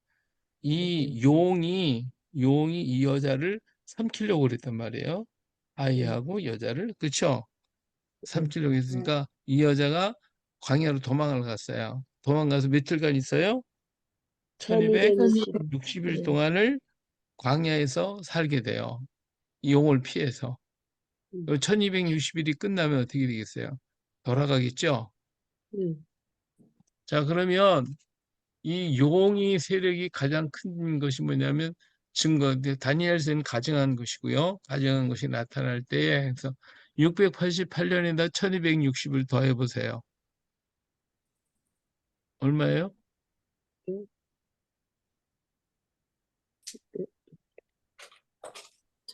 이 용이 이 여자를 삼키려고 그랬단 말이에요. 아이하고 여자를 그렇죠. 삼키려고 했으니까 이 여자가 광야로 도망을 갔어요. 도망가서 며칠간 있어요? 1260일. 1260일 동안을 광야에서 살게 돼요. 이 용을 피해서. 1260일이 끝나면 어떻게 되겠어요? 돌아가겠죠? 자, 그러면 이 용의 세력이 가장 큰 것이 뭐냐면 증거, 다니엘서는 가정한 것이고요. 가정한 것이 나타날 때에 그래서 688년에다 1260을 더해 보세요. 얼마예요?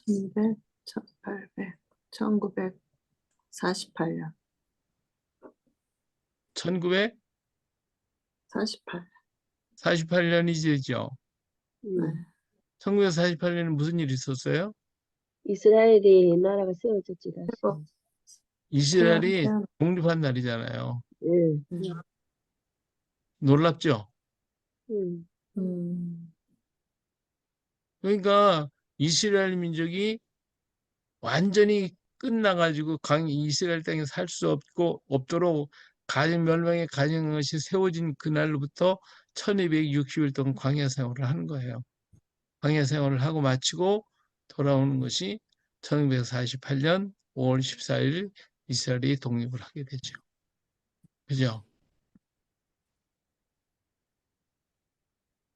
1200, 1800, 1948년. 1948년이 48. 되죠. 네. 1948년에 무슨 일이 있었어요? 이스라엘이 나라가 세워졌지 다시. 회복. 이스라엘이 태양. 독립한 날이잖아요. 예. 놀랍죠? 그러니까 이스라엘 민족이 완전히 끝나가지고 이스라엘 땅에 살 수 없도록 멸망의 가정 것이 세워진 그날로부터 1260일 동안 광야 생활을 하는 거예요. 광야 생활을 하고 마치고 돌아오는 것이 1948년 5월 14일 이스라엘이 독립을 하게 되죠. 그죠?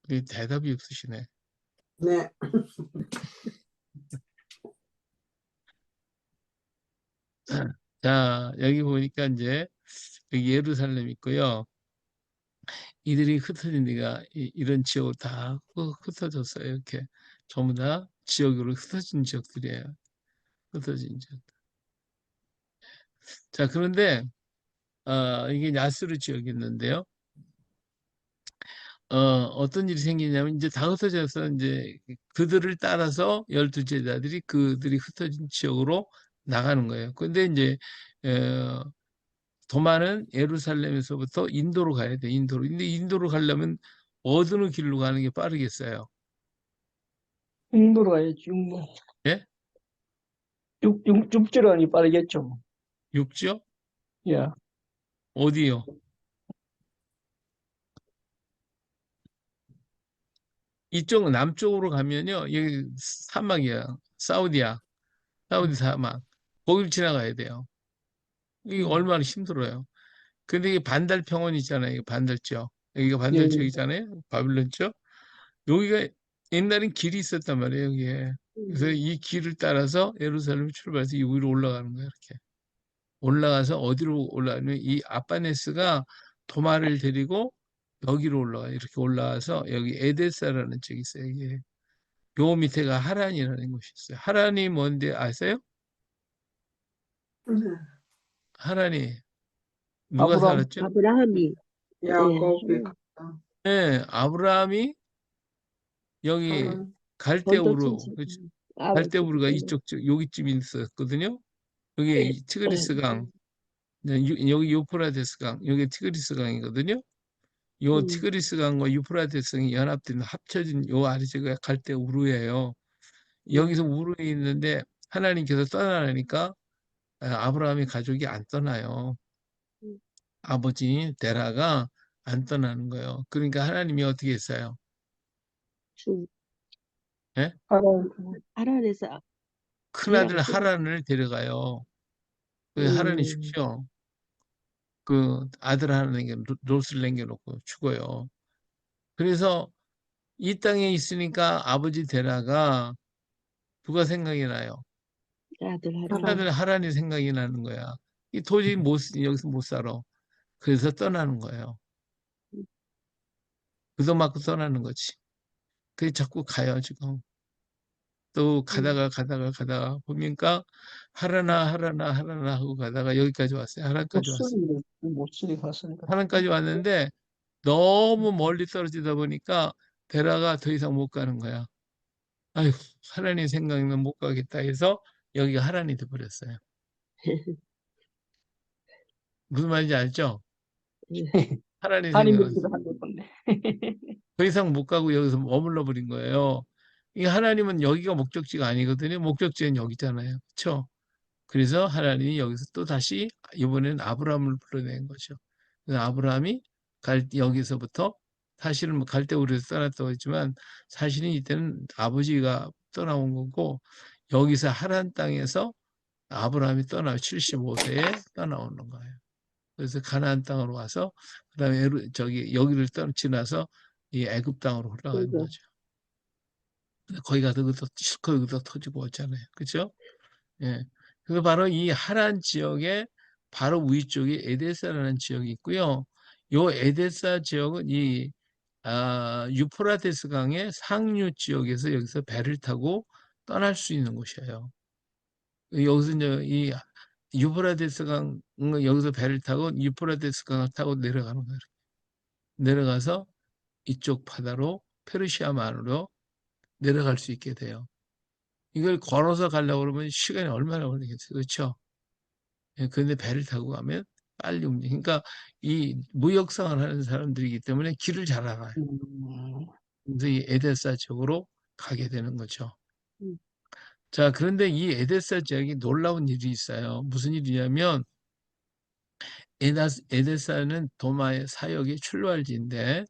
대답이 없으시네. 네. 자, 여기 보니까 이제 여기 예루살렘 있고요. 이들이 흩어진 데가 이런 지역으로 다 흩어졌어요. 이렇게 전부 다 지역으로 흩어진 지역들이에요. 흩어진 지역. 자, 그런데 이게 야스루 지역이었는데요. 어떤 일이 생기냐면 이제 다 흩어져서 이제 그들을 따라서 12제자들이 그들이 흩어진 지역으로 나가는 거예요. 근데 이제 도마는 예루살렘에서부터 인도로 가야 돼. 인도로. 근데 인도로 가려면 어느 길로 가는 게 빠르겠어요? 육로로 가야지, 육로. 예? 육지로 가는 게 빠르겠죠. 육지요? 예. 어디요? 이쪽 남쪽으로 가면요. 여기 사막이야. 사우디야. 사우디 사막. 거길 지나가야 돼요. 이게 얼마나 힘들어요. 근데 이게 반달평원 있잖아요. 이게 반달쪽. 여기가 예. 반달쪽이잖아요. 바빌론 쪽. 여기가 옛날엔 길이 있었단 말이에요. 여기에. 그래서 이 길을 따라서 예루살렘 출발해서 이 위로 올라가는 거예요. 이렇게. 올라가서 어디로 올라가냐면 이 아빠네스가 도마를 데리고 여기로 올라가요. 이렇게 올라와서 여기 에데사라는 쪽이 있어요. 이게. 요 밑에가 하란이라는 곳이 있어요. 하란이 뭔데 아세요? 네. 하란이 누가 아브람, 살았죠? 아브라함이, 예, 야곱이 갔다. 네, 아브라함이 여기 하란. 갈대우르, 본토 그렇죠? 친척, 아버지, 갈대우르가 예, 이쪽 여기쯤 있었거든요. 여기 이 티그리스 강, 네, 여기 유프라데스 강, 여기 티그리스 강이거든요. 요 음, 티그리스 강과 유프라데스 강이 연합된 합쳐진 요 아래쪽가 갈대우르예요. 여기서 우르에 있는데 하나님께서 떠나라니까 아브라함이 가족이 안 떠나요. 음, 아버지 데라가 안 떠나는 거예요. 그러니까 하나님이 어떻게 했어요? 주, 예? 하란, 하란에서 큰아들 데라가 끊어, 하란을 데려가요. 그 하란이 음, 죽죠. 그 아들 하나 롯을 남겨놓고 죽어요. 그래서 이 땅에 있으니까 아버지 데라가 누가 생각이 나요? 아들 하란, 큰아들 하란이 생각이 나는 거야. 이 도저히 여기서 못 살아. 그래서 떠나는 거예요. 그도 맞고 떠나는 거지. 그게 자꾸 가요, 지금. 또 음, 가다가 보니까 하라나 하고 가다가 여기까지 왔어요. 하란까지 왔어요. 모순이 갔으니까. 하란까지 왔는데 너무 멀리 떨어지다 보니까 데라가 더 이상 못 가는 거야. 아휴, 하란이 생각나면 못 가겠다 해서 여기가 하란이 돼버렸어요. 무슨 말인지 알죠? 하란이 한인들 생각났어. 기도 한 건데. 더 이상 못 가고 여기서 머물러 버린 거예요. 이 하나님은 여기가 목적지가 아니거든요. 목적지는 여기잖아요. 그렇죠? 그래서 하나님이 여기서 또 다시 이번에는 아브라함을 불러낸 거죠. 그래서 아브라함이 여기서부터 사실은 뭐 갈대우르에서 떠났다고 했지만 사실은 이때는 아버지가 떠나온 거고 여기서 하란 땅에서 아브라함이 떠나 75세에 떠나오는 거예요. 그래서 가나안 땅으로 와서 그다음에 여기를 지나서 이 애굽 땅으로 올라가는 그리고 거죠. 거기 가서 그것도 실컷 여기서 터지고 왔잖아요. 그렇죠? 예. 그래서 바로 이 하란 지역의 바로 위쪽에 에데사라는 지역이 있고요. 요 에데사 지역은 이 유프라테스 강의 상류 지역에서 여기서 배를 타고 떠날 수 있는 곳이에요. 여기서 이제 이 유프라테스 강 여기서 배를 타고 유프라테스 강을 타고 내려가는 거예요. 내려가서 이쪽 바다로 페르시아만으로 내려갈 수 있게 돼요. 이걸 걸어서 가려고 그러면 시간이 얼마나 걸리겠어요. 그렇죠? 예, 그런데 배를 타고 가면 빨리 움직여. 그러니까 이 무역상을 하는 사람들이기 때문에 길을 잘 알아요. 음, 그래서 이 에데사 쪽으로 가게 되는 거죠. 음, 자, 그런데 이 에데사 지역이 놀라운 일이 있어요. 무슨 일이냐면 에데사는 도마의 사역의 출발지인데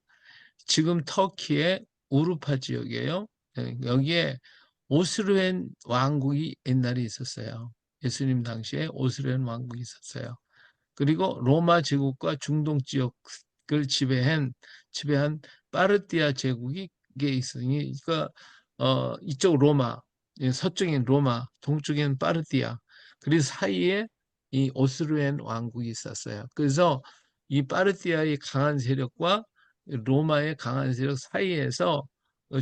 지금 터키의 우루파 지역이에요. 예, 여기에 오스르엔 왕국이 옛날에 있었어요. 예수님 당시에 오스르엔 왕국이 있었어요. 그리고 로마 제국과 중동 지역을 지배한 파르티아 제국이 이게 있으니, 그러니까 이쪽 로마, 서쪽엔 로마, 동쪽엔 파르티아, 그리고 사이에 이 오스르엔 왕국이 있었어요. 그래서 이 파르티아의 강한 세력과 로마의 강한 세력 사이에서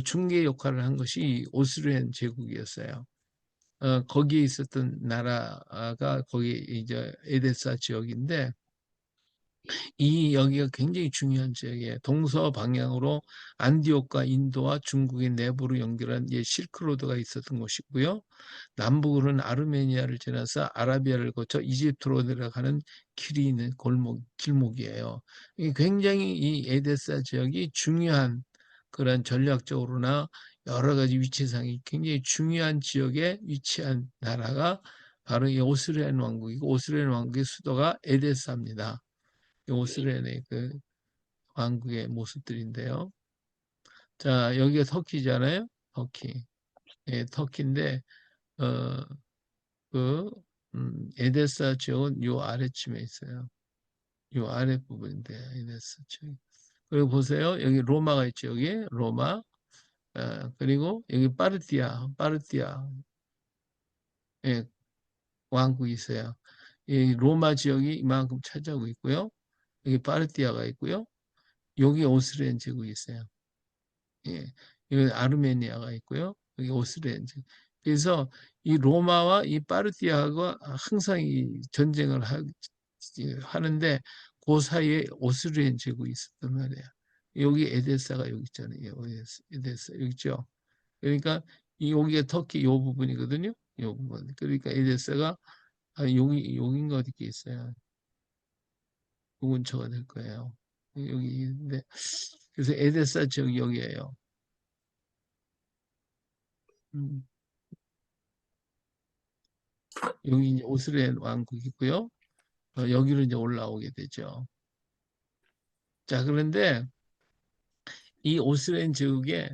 중개 역할을 한 것이 이 오스르엔 제국이었어요. 거기에 있었던 나라가 거기 이제 에데사 지역인데, 이 여기가 굉장히 중요한 지역이에요. 동서 방향으로 안디옥과 인도와 중국의 내부로 연결한 실크로드가 있었던 곳이고요. 남북으로는 아르메니아를 지나서 아라비아를 거쳐 이집트로 내려가는 길이 있는 길목이에요. 이게 굉장히 이 에데사 지역이 중요한, 그런 전략적으로나 여러 가지 위치상이 굉장히 중요한 지역에 위치한 나라가 바로 이 오스르엔 왕국이고, 오스르엔 왕국의 수도가 에데사입니다. 이 오스르엔의 그 왕국의 모습들인데요. 자, 여기가 터키잖아요. 터키. 예, 터키인데, 어, 그, 에데사 지역은 요 아래쯤에 있어요. 요 아랫부분인데, 에데사 지역. 그리고 보세요. 여기 로마가 있죠. 여기 로마. 그리고 여기 파르티아. 예, 왕국이 있어요. 이 로마 지역이 이만큼 차지하고 있고요. 여기 파르티아가 있고요. 여기 오스트리안 제국이 있어요. 예, 여기 아르메니아가 있고요. 여기 오스트리안 제국. 그래서 이 로마와 이 파르티아가 항상 이 전쟁을 하는데, 그 사이에 오스트리안 제국이 있었단 말이에요. 여기 에데사가 여기 있잖아요. 에데사 여기 있죠. 그러니까 여기가 터키 요 부분이거든요. 요 부분. 그러니까 에데사가 여기인가 어디 있어요. 요 근처가 될 거예요. 여기인데, 그래서 에데사 지역이 여기예요. 음, 여기 이제 오스트리안 왕국이고요. 여기로 이제 올라오게 되죠. 자, 그런데 이 오스트리안 제국에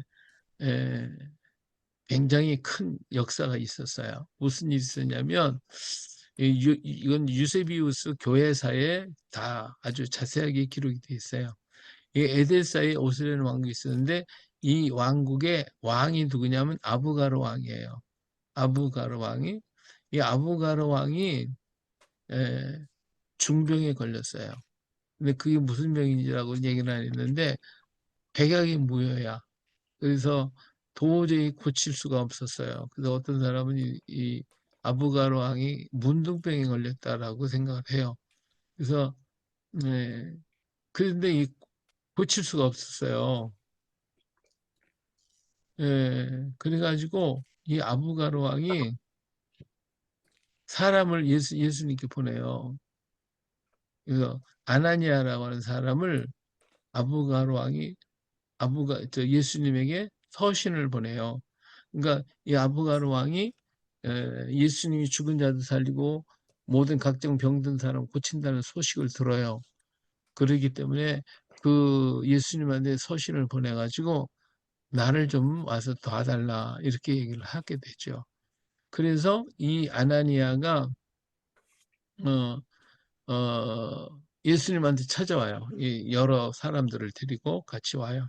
굉장히 큰 역사가 있었어요. 무슨 일이 있었냐면, 이건 유세비우스 교회사에 다 아주 자세하게 기록이 돼 있어요. 이 에데사에 오스트리안 왕국이 있었는데, 이 왕국의 왕이 누구냐면 아부가르 왕이에요. 아부가르 왕이, 이 아부가르 왕이 중병에 걸렸어요. 근데 그게 무슨 병인지라고 얘기는 안 했는데, 백약이 무효야. 그래서 도저히 고칠 수가 없었어요. 그래서 어떤 사람은 이 아부가르 왕이 문둥병에 걸렸다라고 생각을 해요. 그래서 네, 그런데 고칠 수가 없었어요. 그래가지고 이 아부가르 왕이 사람을 예수님께 보내요. 그래서 아나니아라고 하는 사람을 아부가르 왕이 예수님에게 서신을 보내요. 그러니까 이 아부가르 왕이 예수님이 죽은 자도 살리고 모든 각종 병든 사람 고친다는 소식을 들어요. 그러기 때문에 그 예수님한테 서신을 보내가지고 나를 좀 와서 도와달라 이렇게 얘기를 하게 되죠. 그래서 이 아나니아가 예수님한테 찾아와요. 여러 사람들을 데리고 같이 와요.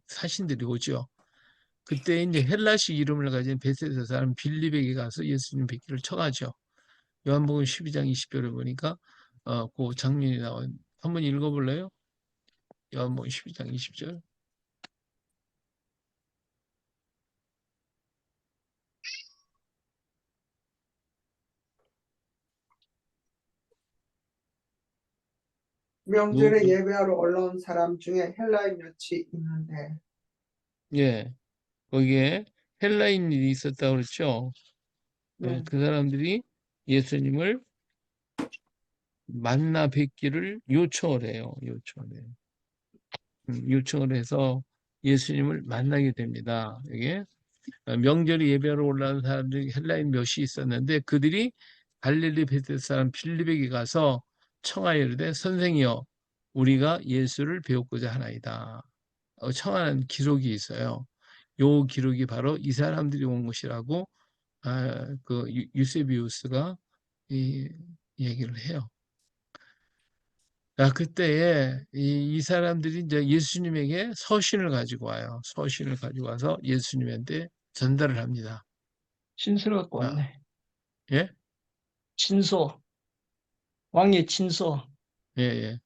사신들이 오죠. 그때 이제 헬라식 이름을 가진 베세다 사람 빌립에게 가서 예수님 뵙기를 청하죠. 요한복음 12장 20절에 보니까 그 장면이 나와요. 한번 읽어볼래요? 요한복음 12장 20절. 명절에 예배하러 올라온 사람 중에 헬라인 몇이 있는데 예, 거기에 헬라인들이 있었다고 그랬죠. 네. 그 사람들이 예수님을 만나 뵙기를 요청을 해요. 요청을 해서 예수님을 만나게 됩니다. 이게 명절에 예배하러 올라온 사람들이 헬라인 몇이 있었는데, 그들이 갈릴리 베드사 사람 빌립에게 가서 청하여 이르되 선생이여 우리가 예수를 배우고자 하나이다. 청하는 기록이 있어요. 요 기록이 바로 이 사람들이 온 것이라고 그 유세비우스가 이 얘기를 해요. 그때에 이 사람들이 이제 예수님에게 서신을 가지고 와요. 서신을 가지고 와서 예수님한테 전달을 합니다. 친서를 갖고 아, 왔네. 예? 친서. 왕의 친서. 예, 예.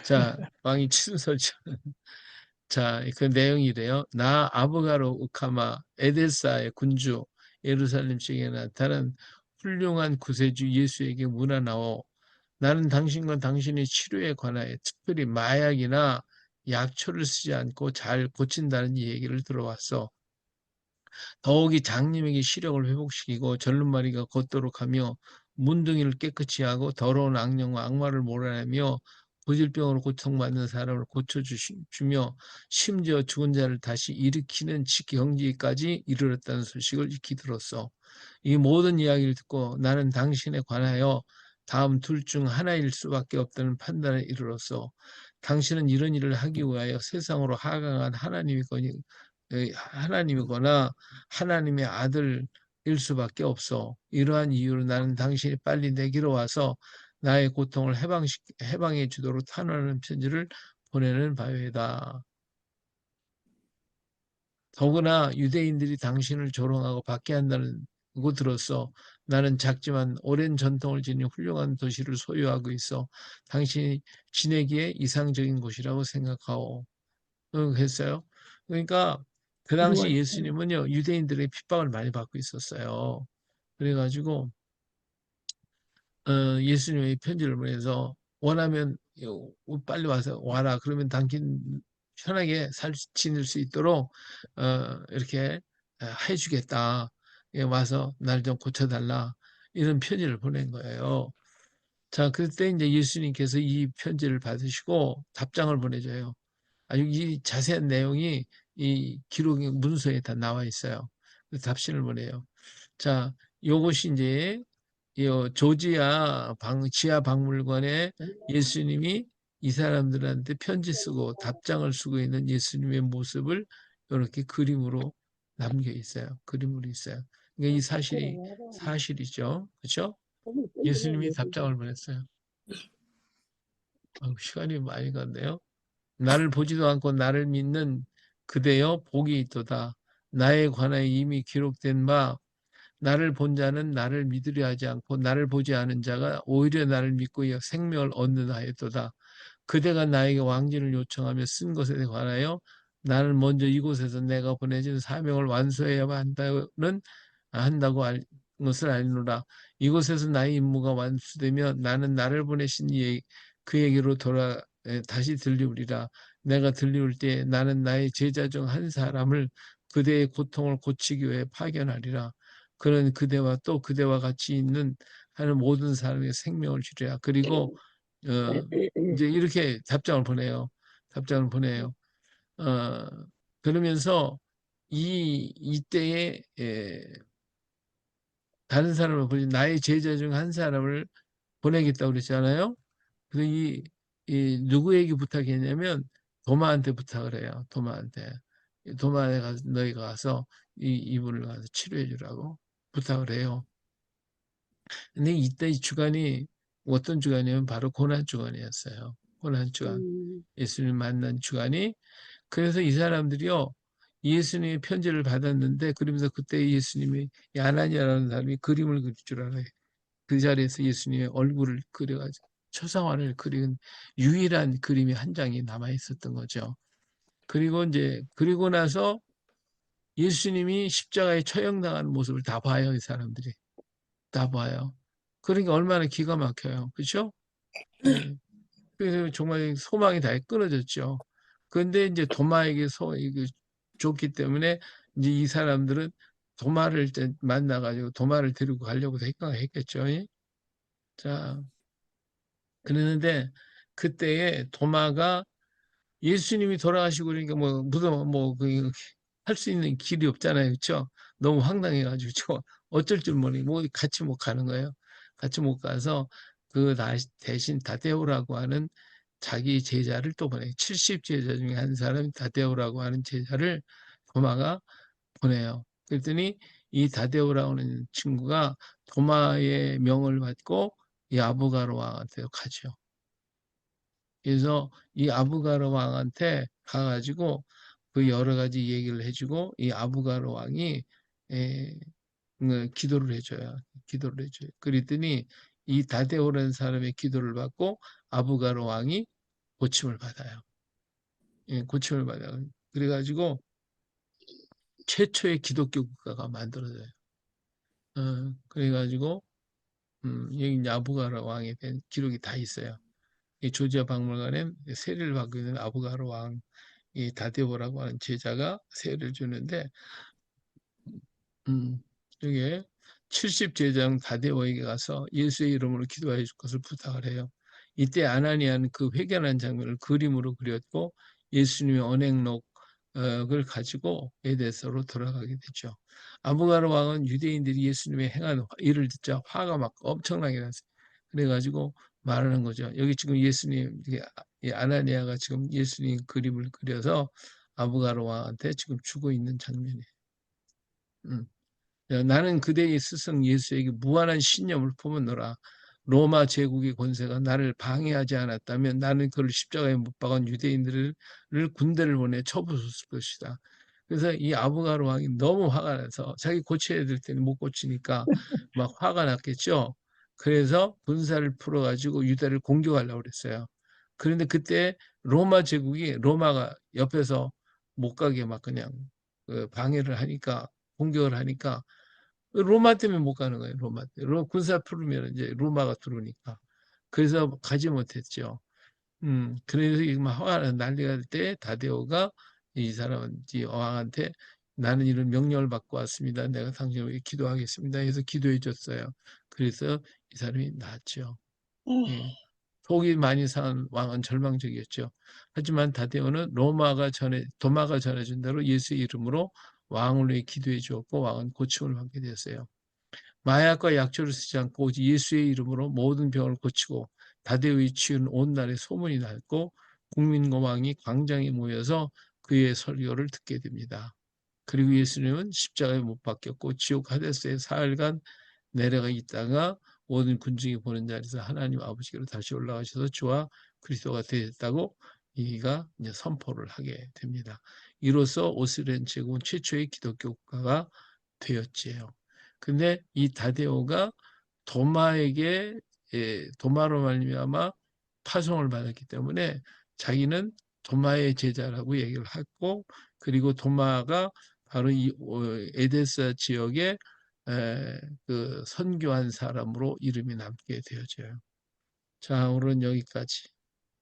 자, 왕이 친서죠. 자, 그 내용이래요. 나 아브가로 우카마 에데사의 군주 예루살렘 쪽에 나타난 훌륭한 구세주 예수에게 문하나오. 나는 당신과 당신의 치료에 관하여 특별히 마약이나 약초를 쓰지 않고 잘 고친다는 이 얘기를 들어왔어. 더욱이 장님에게 시력을 회복시키고 절름마리가 걷도록 하며 문둥이를 깨끗이 하고 더러운 악령과 악마를 몰아내며 고질병으로 고통받는 사람을 고쳐주며 심지어 죽은 자를 다시 일으키는 경지까지 이르렀다는 소식을 익히 들었어. 이 모든 이야기를 듣고 나는 당신에 관하여 다음 둘 중 하나일 수밖에 없다는 판단에 이르렀어. 당신은 이런 일을 하기 위하여 세상으로 하강한 하나님이거나 하나님의 아들일 수밖에 없어. 이러한 이유로 나는 당신이 빨리 내게로 와서 나의 고통을 해방해 주도록 탄원하는 편지를 보내는 바이다. 더구나 유대인들이 당신을 조롱하고 박해한다는 거 들었어. 나는 작지만 오랜 전통을 지닌 훌륭한 도시를 소유하고 있어. 당신이 지내기에 이상적인 곳이라고 생각하오. 했어요. 그러니까 그 당시 예수님은요, 유대인들의 핍박을 많이 받고 있었어요. 그래가지고 예수님의 편지를 보내서 원하면 빨리 와서 와라. 그러면 당신 편하게 지낼 수 있도록 이렇게 해주겠다. 예, 와서 날 좀 고쳐달라. 이런 편지를 보낸 거예요. 자, 그때 이제 예수님께서 이 편지를 받으시고 답장을 보내줘요. 아주 이 자세한 내용이 이 기록의 문서에 다 나와 있어요. 답신을 보내요. 자, 요것이 이제 조지아 지하 박물관에 예수님이 이 사람들한테 편지 쓰고 답장을 쓰고 있는 예수님의 모습을 이렇게 그림으로 남겨 있어요. 그림으로 있어요. 그러니까 이 사실이 사실이죠. 그렇죠? 예수님이 답장을 보냈어요. 시간이 많이 갔네요. 나를 보지도 않고 나를 믿는 그대여 복이 있도다. 나에 관하여 이미 기록된 바 나를 본 자는 나를 믿으려 하지 않고 나를 보지 않은 자가 오히려 나를 믿고 생명을 얻는 하였도다. 그대가 나에게 왕진을 요청하며 쓴 것에 관하여 나는 먼저 이곳에서 내가 보내진 사명을 완수해야만 한다고 것을 알노라. 이곳에서 나의 임무가 완수되면 나는 나를 보내신 그에게로 다시 들리우리라. 내가 들리울 때 나는 나의 제자 중 한 사람을 그대의 고통을 고치기 위해 파견하리라. 그는 그대와 또 그대와 같이 하는 모든 사람의 생명을 주리라. 그리고 이제 이렇게 답장을 보내요. 답장을 보내요. 그러면서 이때에 다른 사람을 보지 나의 제자 중 한 사람을 보내겠다고 그랬잖아요. 그래서 누구에게 부탁했냐면 도마한테 부탁을 해요. 도마에 가서 너희가 가서 이분을 가서 치료해 주라고 부탁을 해요. 근데 이때 이 주간이 어떤 주간이면 바로 고난 주간이었어요. 고난 주간. 예수님 만난 주간이. 그래서 이 사람들이요. 예수님의 편지를 받았는데 그러면서 그때 예수님이 야나니아라는 사람이 그림을 그릴 줄 알아요. 그 자리에서 예수님의 얼굴을 그려가지고 초상화를 그린 유일한 그림이 한 장이 남아 있었던 거죠. 그리고 나서 예수님이 십자가에 처형당하는 모습을 다 봐요, 이 사람들이. 다 봐요. 그러니까 얼마나 기가 막혀요. 그렇죠? 네. 그래서 정말 소망이 다 끊어졌죠. 그런데 이제 도마에게 줬기 때문에 이제 이 사람들은 도마를 만나가지고 도마를 데리고 가려고 생각했겠죠. 예? 자, 그랬는데 그때에 도마가 예수님이 돌아가시고 그러니까 뭐 무덤 할 수 있는 길이 없잖아요. 그렇죠? 너무 황당해가지고 어쩔 줄 모르고 뭐 같이 못 가는 거예요. 같이 못 가서 대신 다데오라고 하는 자기 제자를 또 보내. 70 제자 중에 한 사람이 다데오라고 하는 제자를 도마가 보내요. 그랬더니 이 다데오라고 하는 친구가 도마의 명을 받고 이 아부가르 왕한테 가죠. 그래서 이 아부가르 왕한테 가가지고 그 여러 가지 얘기를 해주고 이 아부가르 왕이 에, 기도를 해줘요. 기도를 해줘요. 그랬더니 이 다데오라는 사람의 기도를 받고 아부가르 왕이 고침을 받아요. 예, 고침을 받아요. 그래가지고 최초의 기독교 국가가 만들어져요. 그래가지고 여기 이제 아부가르 왕에 대한 기록이 다 있어요. 이 조지아 박물관에 세례를 받고 있는 아부가르 왕, 이 다데오라고 하는 제자가 세례를 주는데, 여기에 70제장 다데오에게 가서 예수의 이름으로 기도해 줄 것을 부탁을 해요. 이때 아나니아는 그 회개하는 장면을 그림으로 그렸고 예수님의 언행록을 가지고 에데스로 돌아가게 되죠. 아부가르 왕은 유대인들이 예수님의 행한 일을 듣자 화가 막 엄청나게 났어요. 그래가지고 말하는 거죠. 여기 지금 예수님, 이 아나니아가 지금 예수님 그림을 그려서 아부가르 왕한테 지금 주고 있는 장면이에요. 나는 그대의 스승 예수에게 무한한 신념을 품었노라. 로마 제국의 권세가 나를 방해하지 않았다면 나는 그를 십자가에 못 박은 유대인들을 군대를 보내 쳐부쉈을 것이다. 그래서 이 아부가르 왕이 너무 화가 나서 자기 고쳐야 될 때는 못 고치니까 막 화가 났겠죠. 그래서 군사를 풀어가지고 유다를 공격하려고 그랬어요. 그런데 그때 로마 제국이 로마가 옆에서 못 가게 막 그냥 방해를 하니까 공격을 하니까 로마 때문에 못 가는 거예요. 로마 때문에. 군사 풀으면 이제 로마가 들어오니까. 그래서 가지 못했죠. 그래서 막 화가 난리가 날 때 다데오가 이 사람, 이 왕한테 나는 이런 명령을 받고 왔습니다. 내가 당신을 위해 기도하겠습니다. 해서 기도해 줬어요. 그래서 이 사람이 나았죠. 예. 속이 많이 상한 왕은 절망적이었죠. 하지만 다데오는 도마가 전해준 대로 예수의 이름으로 왕을 위해 기도해 주었고 왕은 고침을 받게 되었어요. 마약과 약초를 쓰지 않고 오직 예수의 이름으로 모든 병을 고치고 다데오의 치유는 온 나라에 소문이 났고 국민과 왕이 광장에 모여서 그의 설교를 듣게 됩니다. 그리고 예수님은 십자가에 못 박혔고 지옥 하데스에 사흘간 내려가 있다가 모든 군중이 보는 자리에서 하나님 아버지께로 다시 올라가셔서 주와 그리스도가 되었다고 이가 이제 선포를 하게 됩니다. 이로써 오스트리아 제국은 최초의 기독교 국가가 되었지요. 근데 이 다데오가 도마에게 도마로 말미암아 파송을 받았기 때문에 자기는 도마의 제자라고 얘기를 했고 그리고 도마가 바로 이 에데사 지역에 그 선교한 사람으로 이름이 남게 되어져요. 자, 오늘은 여기까지.